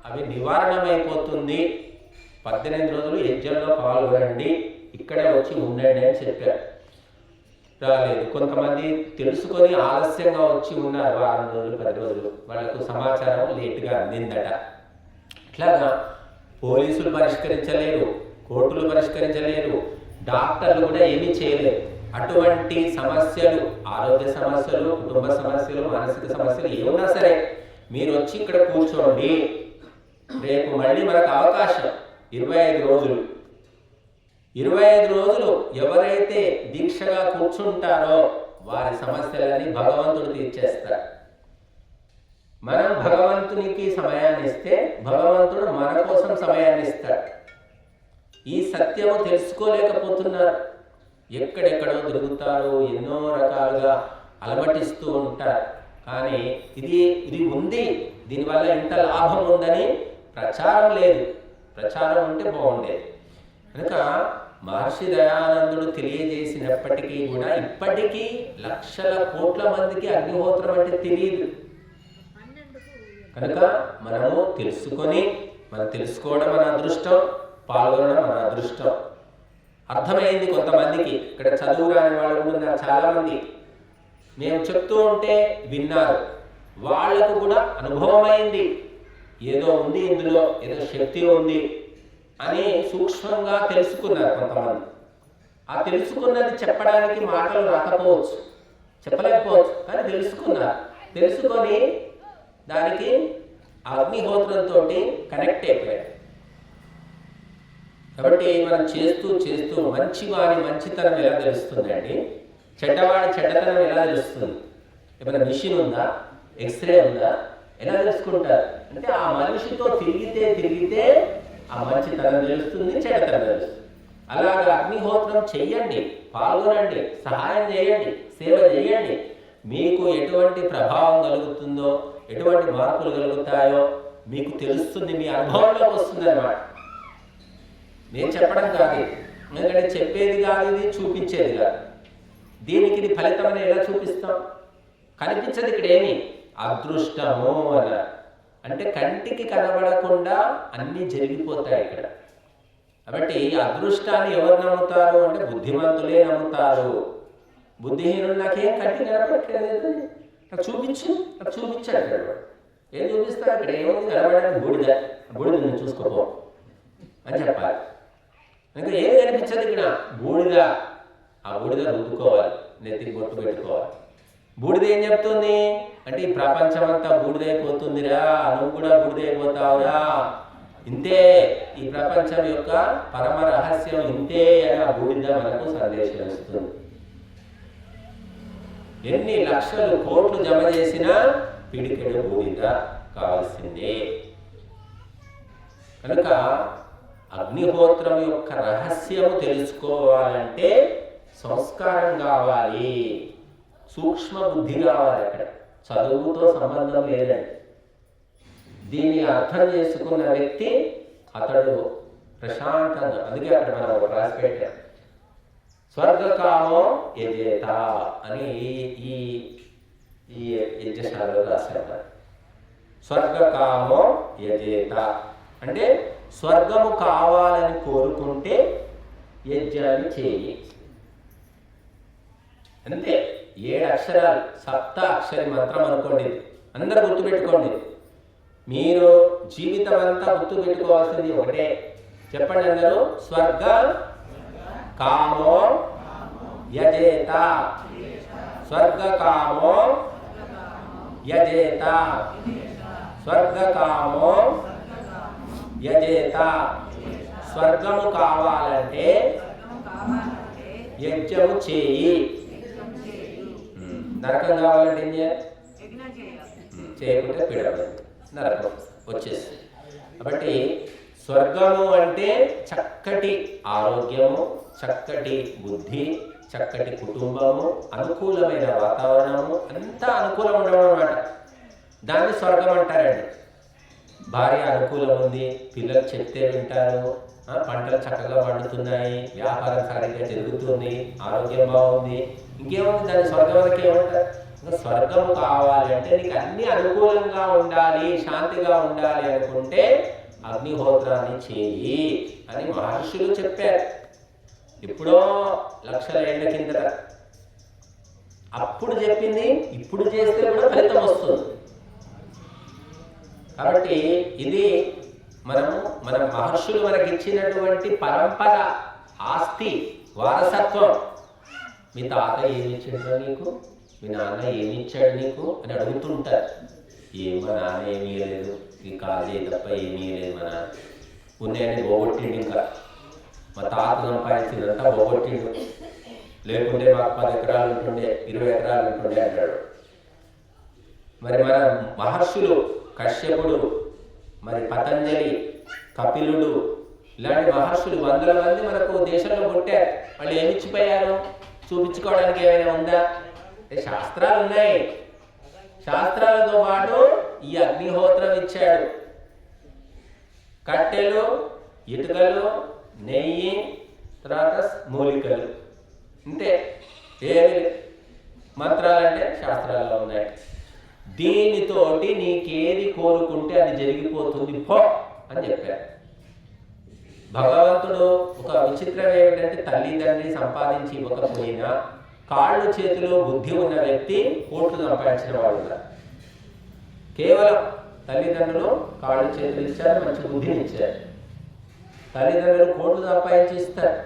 S1: అవి నివారణమైపోతుంది. 18 రోజులు యజ్ఞంలో పాల్గొనండి, ఇక్కడే వచ్చి ఉండండి అని చెప్పారు. రాలేదు. కొంతమంది తెలుసుకొని ఆలస్యంగా వచ్చి ఉన్నారు. 6 రోజులు 10 రోజులు వాళ్ళకు సమాచారం లేటుగా అందిందట. ఇట్లాగా పోలీసులు పరిష్కరించలేరు, కోర్టులు పరిష్కరించలేరు, డాక్టర్లు కూడా ఏమీ చేయలేరు. అటువంటి సమస్యలు, ఆరోగ్య సమస్యలు, కుటుంబ సమస్యలు, మానసిక సమస్యలు ఏమున్నా సరే మీరు వచ్చి ఇక్కడ కూర్చోండి. రేపు మళ్ళీ మనకు అవకాశం 25 రోజులు. 25 రోజులు ఎవరైతే దీక్షగా కూర్చుంటారో వారి సమస్యలని భగవంతుడు తీర్చేస్తాడు. మనం భగవంతునికి సమయాన్ని ఇస్తే భగవంతుడు మన కోసం సమయాన్ని ఇస్తాడు. ఈ సత్యము తెలుసుకోలేకపోతున్నారు. ఎక్కడెక్కడో తిరుగుతారు, ఎన్నో రకాలుగా అలమటిస్తూ ఉంటారు. కానీ ఇది ఉంది, దీనివల్ల ఇంత లాభం ఉందని ప్రచారం లేదు. ప్రచారం ఉంటే బాగుండేది. కనుక మహర్షి దయానందుడు తెలియజేసినప్పటికీ కూడా ఇప్పటికీ లక్షల కోట్ల మందికి అగ్నిహోత్రం అంటే తెలియదు. కనుక మనము తెలుసుకొని, మనం తెలుసుకోవడం మన అదృష్టం, పాల్గొనడం మన అదృష్టం. అర్థమైంది కొంతమందికి. ఇక్కడ చదువు రాని వాళ్ళు కూడా ఉన్నారు చాలామంది. మేము చెప్తూ ఉంటే విన్నారు, వాళ్ళకు కూడా అనుభవమైంది. ఏదో ఉంది ఇందులో, ఏదో శక్తి ఉంది అని సూక్ష్మంగా తెలుసుకున్నారు కొంతమంది. ఆ తెలుసుకున్నది చెప్పడానికి మాటలు రాకపోవచ్చు, చెప్పలేకపోవచ్చు, కానీ తెలుసుకున్నారు. తెలుసుకొని దానికి అగ్నిహోత్రంతో కనెక్ట్ అయిపోయాడు. కాబట్టి మనం చేస్తూ చేస్తూ మంచివాడి మంచితనం ఎలా తెలుస్తుందండి, చెడ్డవాడి చెడ్డతనం ఎలా తెలుస్తుంది? ఏమైనా మిషన్ ఉందా, ఎక్స్రే ఉందా? ఎలా తెలుసుకుంటారు? అంటే ఆ మనిషితో తిరిగితే ఆ మంచితనం తెలుస్తుంది, చెడ్డతనం తెలుస్తుంది. అలాగా అగ్నిహోత్రం చెయ్యండి, పాల్గొనండి, సహాయం చేయండి, సేవ చేయండి. మీకు ఎటువంటి ప్రభావం కలుగుతుందో, ఎటువంటి మార్పులు కలుగుతాయో మీకు తెలుస్తుంది, మీ అనుభవంలోకి వస్తుంది అన్నమాట. నేను చెప్పడం కాదు, ఎందుకంటే చెప్పేది కాదు, ఇది చూపించేది కాదు. దీనికి ఇది ఫలితమని ఎలా చూపిస్తాం? కనిపించదు ఇక్కడ ఏమి. అదృష్టము అన్నారు. అంటే కంటికి కనబడకుండా అన్నీ జరిగిపోతాయి ఇక్కడ. కాబట్టి అదృష్టాన్ని ఎవరు నమ్ముతారు అంటే బుద్ధిమంతులే నమ్ముతారు. బుద్ధిహీనుడు నాకేం కట్టి కనపడట్లేదు, నాకు చూపించు అంటాడు. ఏం చూపిస్తాడు? ఇక్కడ ఏముంది కనబడడానికి? బూడిద నేను చూసుకోపో అని చెప్పాలి. ఇంకా ఏం కనిపించదు ఇక్కడ, బూడిద. ఆ బూడిద రుద్దుకోవాలి, నెత్తికి బొట్టు పెట్టుకోవాలి. బూడిద ఏం చెప్తుంది అంటే ఈ ప్రపంచం అంతా బూడిదైపోతుందిరా, నువ్వు కూడా బూడిదైపోతావురా, ఇంతే ఈ ప్రపంచం యొక్క పరమ రహస్యం ఇంతే అని ఆ బూడిద మనకు సందేశం ఇస్తుంది. ఎన్ని లక్షలు కోట్లు జమ చేసినా పిడికెడు బూడిద కావాల్సిందే. కనుక అగ్నిహోత్రం యొక్క రహస్యము తెలుసుకోవాలంటే సంస్కారం కావాలి, సూక్ష్మ బుద్ధి కావాలి. అక్కడ చదువుతో సంబంధం లేదండి. దీన్ని అర్థం చేసుకున్న వ్యక్తి అతడు ప్రశాంతంగా, అందుకే అక్కడ మనం ఒక రాసి పెట్టాం, స్వర్గకామో యజేత అని ఈ యజ్ఞశాలలో రాశారు. స్వర్గకామో యజేత అంటే స్వర్గము కావాలని కోరుకుంటే యజ్ఞాన్ని చేయి. అంతే. 7 అక్షరాలు, సప్త అక్షరి మంత్రం అనుకోండి. అందరూ గుర్తుపెట్టుకోండి. మీరు జీవితం అంతా గుర్తుపెట్టుకోవాల్సింది ఒకటే. చెప్పండి అందరూ. స్వర్గ కామో యజేత, స్వర్గ కామో యజేత, స్వర్గ కామో యజేత. స్వర్గము కావాలంటే యజ్ఞము చేయి. నరకం కావాలంటే ఏం చేయాలి? చేయకుంటే పీడపడి నరకం వచ్చేసి. కాబట్టి స్వర్గము అంటే చక్కటి ఆరోగ్యము, చక్కటి బుద్ధి, చక్కటి కుటుంబము, అనుకూలమైన వాతావరణము, అంతా అనుకూలం ఉండడం అన్నమాట. దాన్ని స్వర్గం అంటారండి. భార్య అనుకూలం ఉంది, పిల్లలు చెప్తే వింటారు, పంటలు చక్కగా పండుతున్నాయి, వ్యాపారం సరిగ్గా జరుగుతుంది, ఆరోగ్యం బాగుంది, ఇంకేముంది? దాన్ని స్వర్గం వరకు ఏమంటారు? స్వర్గం కావాలి అంటే నీకు అన్ని అనుకూలంగా ఉండాలి, శాంతిగా ఉండాలి అనుకుంటే అగ్నిహోత్రాన్ని చేయి అని మహర్షులు చెప్పారు. ఎప్పుడో లక్షల ఏళ్ల కిందట అప్పుడు చెప్పింది ఇప్పుడు చేస్తే కూడా ఫలితం వస్తుంది. కాబట్టి ఇది మన మహర్షులు మనకి ఇచ్చినటువంటి పరంపర, ఆస్తి, వారసత్వం. మీ తాత ఏమి ఇచ్చాడు నీకు, మీ నాన్న ఏమి ఇచ్చాడు నీకు అని అడుగుతుంటారు. మా నాన్న ఏమీ లేదు, ఈ కాలేజీ తప్ప ఏమీ లేదు, మా నాన్న ఉన్నాయని పోగొట్టిండు, ఇంకా మా తాత సంపాదించిందంతా పోగొట్టిండు, లేకుంటే మాకు 10 ఎకరాలు ఉంటుండే, 20 ఎకరాలు ఉంటుండే అంటాడు. మరి మన మహర్షులు కశ్యపుడు, మరి పతంజలి, కపిలుడు, ఇలాంటి మహర్షులు వందల మంది మనకు దేశంలో పుట్టారు. వాళ్ళు ఏమిచ్చిపోయారు? చూపించుకోవడానికి ఏమైనా ఉందా? శాస్త్రాలు ఉన్నాయి. శాస్త్రాలతో పాటు ఈ అగ్నిహోత్రం ఇచ్చాడు. కట్టెలు, ఇటుకలు, నెయ్యి, తర్వాత మూలికలు, ఇంతే. ఏమి మంత్రాలంటే శాస్త్రాల్లో ఉన్నాయి. దీనితోటి నీకేది కోరుకుంటే అది జరిగిపోతుంది పో అని చెప్పారు. భగవంతుడు ఒక విచిత్రం ఏమిటంటే తల్లిదండ్రి సంపాదించి ఇవ్వకపోయినా కాళ్ళు చేతిలో బుద్ధి ఉన్న వ్యక్తి కోట్లు సంపాదించిన వాడు. కేవలం తల్లిదండ్రులు కాళ్ళు చేతులు ఇచ్చారు, మంచి బుద్ధిని ఇచ్చారు. తల్లిదండ్రులు కోట్లు సంపాదించి ఇస్తారు,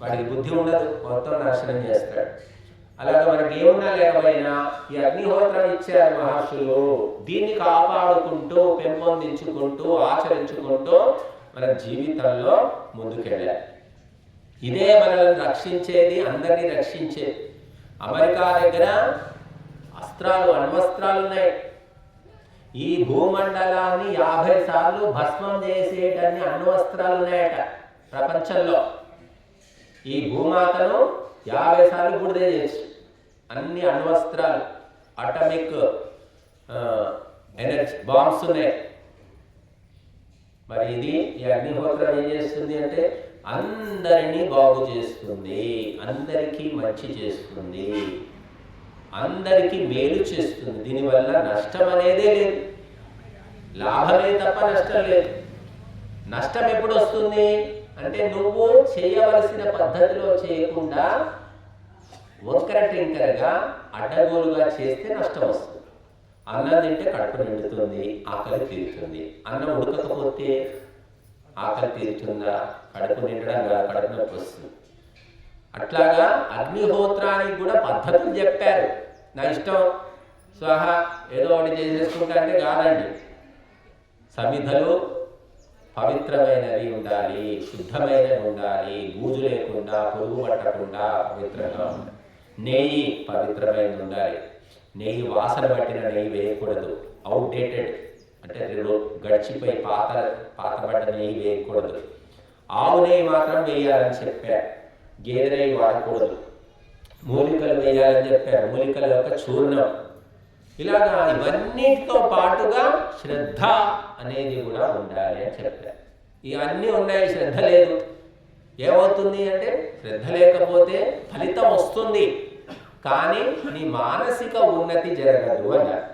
S1: వాడికి బుద్ధి ఉండదు, మొత్తం నాశనం చేస్తాడు. అలాగే మనకి ఏమున్నా లేకపోయినా ఈ అగ్నిహోత్రం ఇచ్చారు మహర్షులు. దీన్ని కాపాడుకుంటూ, పెంపొందించుకుంటూ, ఆచరించుకుంటూ మన జీవితంలో ముందుకెళ్ళాలి. ఇదే మనల్ని రక్షించేది, అందరినీ రక్షించేది. అమెరికా దగ్గర అస్త్రాలు, అణ్వస్త్రాలు ఉన్నాయి. ఈ భూమండలాన్ని 50 సార్లు భస్మం చేసేటన్ని అణ్వస్త్రాలు ఉన్నాయట ప్రపంచంలో. ఈ భూమాతను 50 సార్లు బూడిద చేయొచ్చు. అన్ని అణ్వస్త్రాలు, అటామిక్ ఎనర్జీ బాంబ్స్ ఉన్నాయి. మరి ఇది ఈ అగ్నిహోత్రం ఏం చేస్తుంది అంటే అందరినీ బాగు చేస్తుంది, అందరికీ మంచి చేస్తుంది, అందరికీ మేలు చేస్తుంది. దీనివల్ల నష్టం అనేదే లేదు, లాభమే తప్ప నష్టం లేదు. నష్టం ఎప్పుడు వస్తుంది అంటే నువ్వు చేయవలసిన పద్ధతిలో చేయకుండా వంకర టింకరగా అడ్డగోలుగా చేస్తే నష్టం వస్తుంది. అన్నం తింటే కడుపు నిండుతుంది, ఆకలి తీరుతుంది. అన్నం ఉడకకపోతే ఆకలి తీరుతుందా? కడుపు నిండడం కడుపు నొప్పి వస్తుంది. అట్లాగా అగ్నిహోత్రానికి కూడా పద్ధతులు చెప్పారు. నా ఇష్టం స్వహ ఏదో ఒకటి చేసేసుకుంటా అంటే కాదండి. సమిధలు పవిత్రమైనవి ఉండాలి, శుద్ధమైనవి ఉండాలి, బూజు లేకుండా, పురుగు పట్టకుండా పవిత్రంగా ఉండాలి. నెయ్యి పవిత్రమైనది ఉండాలి. నెయ్యి వాసన పట్టిన నెయ్యి వేయకూడదు. అవుట్డేటెడ్ అంటే గడిచిపోయి పాతబడ్డ నెయ్యి వేయకూడదు. ఆవు నెయ్యి మాత్రం వేయాలని చెప్పారు. గేదె నెయ్యి వాడకూడదు. మూలికలు వేయాలని చెప్పారు, మూలికల యొక్క చూర్ణం. ఇలాగా ఇవన్నిటితో పాటుగా శ్రద్ధ అనేది కూడా ఉండాలి అని చెప్పారు. ఇవన్నీ ఉన్నాయి, శ్రద్ధ లేదు ఏమవుతుంది అంటే, శ్రద్ధ లేకపోతే ఫలితం వస్తుంది కానీ నీ మానసిక ఉన్నతి జరగదు అన్నారు.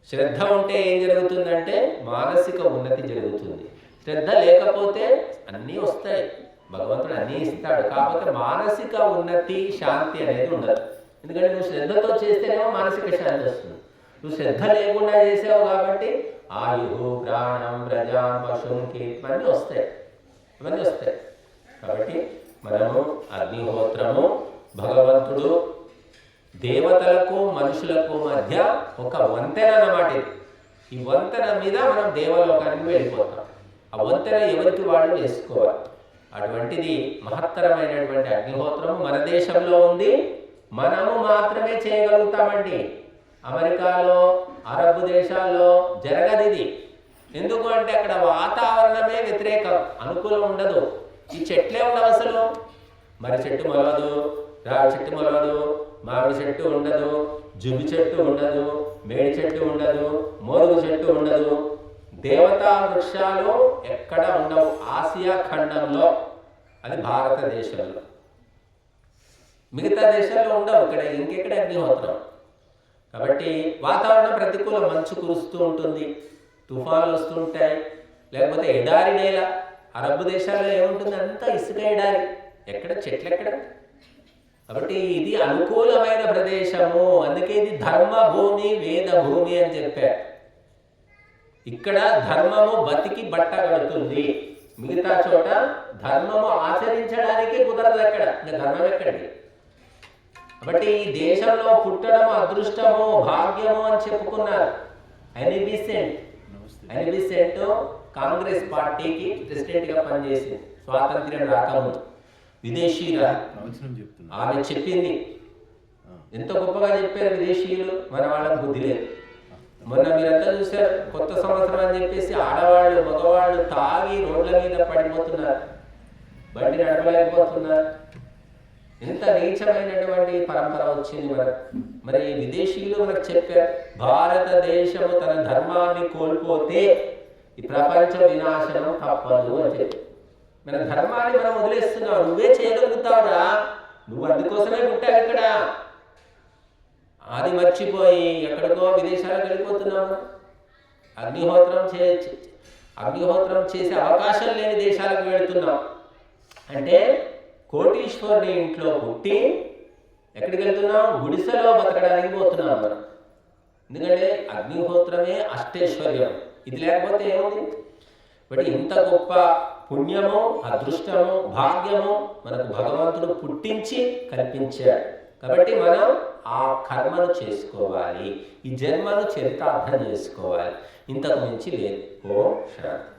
S1: శ్రద్ధ ఉంటే ఏం జరుగుతుందంటే మానసిక ఉన్నతి జరుగుతుంది. శ్రద్ధ లేకపోతే అన్నీ వస్తాయి, భగవంతుడు అన్నీ ఇస్తాడు, కాకపోతే మానసిక ఉన్నతి శాంతి అనేది ఉండదు. ఎందుకంటే నువ్వు శ్రద్ధతో చేస్తేనేమో మానసిక శాంతి వస్తుంది. నువ్వు శ్రద్ధ లేకుండా చేసావు కాబట్టి ఆయు ప్రాణం ప్రజాం పశుం ఇవన్నీ వస్తాయి, ఇవన్నీ వస్తాయి. కాబట్టి మనము అగ్నిహోత్రము భగవంతుడు దేవతలకు మనుషులకు మధ్య ఒక వంతెన అన్నమాట. ఈ వంతెన మీద మనం దేవలోకానికి వెళ్ళిపోతాం. ఆ వంతెన ఎవరికి వాళ్ళు చేసుకోవాలి. అటువంటిది మహత్తరమైనటువంటి అగ్నిహోత్రం మన దేశంలో ఉంది. మనము మాత్రమే చేయగలుగుతామండి. అమెరికాలో, అరబ్ దేశాల్లో జరగదు ఇది. ఎందుకు అంటే అక్కడ వాతావరణమే వ్యతిరేకం, అనుకూలం ఉండదు. ఈ చెట్లే ఉండవు అసలు. మరి చెట్టు మొలవదు, రావి చెట్టు మొలవదు, మామిడి చెట్టు ఉండదు, జుబి చెట్టు ఉండదు, మేడి చెట్టు ఉండదు, మోరుగు చెట్టు ఉండదు. దేవతా వృక్షాలు ఎక్కడ ఉండవు ఆసియా ఖండంలో, అది భారతదేశంలో. మిగతా దేశాల్లో ఉండవు. ఇక్కడ ఇంకెక్కడ అగ్నిహోత్రం. కాబట్టి వాతావరణం ప్రతికూలం, మంచు కురుస్తూ ఉంటుంది, తుఫాన్లు వస్తుంటాయి, లేకపోతే ఎడారి నేల. అరబ్ దేశాల్లో ఏముంటుంది? అంతా ఇసుక ఎడారి, ఎక్కడ చెట్లు ఎక్కడ. కాబట్టి ఇది అనుకూలమైన ప్రదేశము. అందుకే ఇది ధర్మ భూమి, వేద భూమి అని చెప్పారు. ఇక్కడ ధర్మము బతికి బట్ట కడుతుంది. మిగతా చోట ధర్మము ఆచరించడానికి కుదరదు. ఎక్కడ ఇంకా ధర్మం ఎక్కడికి? కాబట్టి ఈ దేశంలో పుట్టడం అదృష్టము, భాగ్యము అని చెప్పుకున్నారు. అనిబిసెంట్ కాంగ్రెస్ పార్టీకి ప్రెసిడెంట్గా పనిచేసింది స్వాతంత్ర్యం రాకముందు. విదేశీయుల ఆమె చెప్పింది. ఎంత గొప్పగా చెప్పారు విదేశీయులు, మన వాళ్ళకి బుద్ధి లేదు. మొన్న మీరంతా చూశారు, కొత్త సంవత్సరం అని చెప్పేసి ఆడవాళ్ళు మగవాళ్ళు తాగి రోడ్ల మీద పడిపోతున్నారు, బండి నడపలేకపోతున్నారు. ఎంత నీచమైనటువంటి పరంపర వచ్చింది మనకు. మరి విదేశీయులు మనకు చెప్పారు, భారతదేశము తన ధర్మాన్ని కోల్పోతే ఈ ప్రపంచ వినాశనం తప్పదు అని చెప్పి. మన ధర్మాన్ని మనం వదిలేస్తున్నావు. నువ్వే చేయగలుగుతావురా, నువ్వు అందుకోసమే పుట్టావు ఇక్కడ. అది మర్చిపోయి ఎక్కడికో విదేశాలకు వెళ్ళిపోతున్నాము. అగ్నిహోత్రం చేసే అవకాశం లేని దేశాలకు వెళుతున్నాం. అంటే కోటీశ్వరుని ఇంట్లో పుట్టి ఎక్కడికి వెళ్తున్నాం? గుడిసెలో బతకడానికి పోతున్నాం మనం. ఎందుకంటే అగ్నిహోత్రమే అష్టైశ్వర్యం. ఇది లేకపోతే ఏముంది? బట్ ఇంత గొప్ప పుణ్యము, అదృష్టము, భాగ్యము మనకు భగవంతుడు పుట్టించి కల్పించాడు. కాబట్టి మనం ఆ కర్మను చేసుకోవాలి, ఈ జన్మను చరితార్థం చేసుకోవాలి. ఇంతకు మించి లేదు. ఓం శాంతి.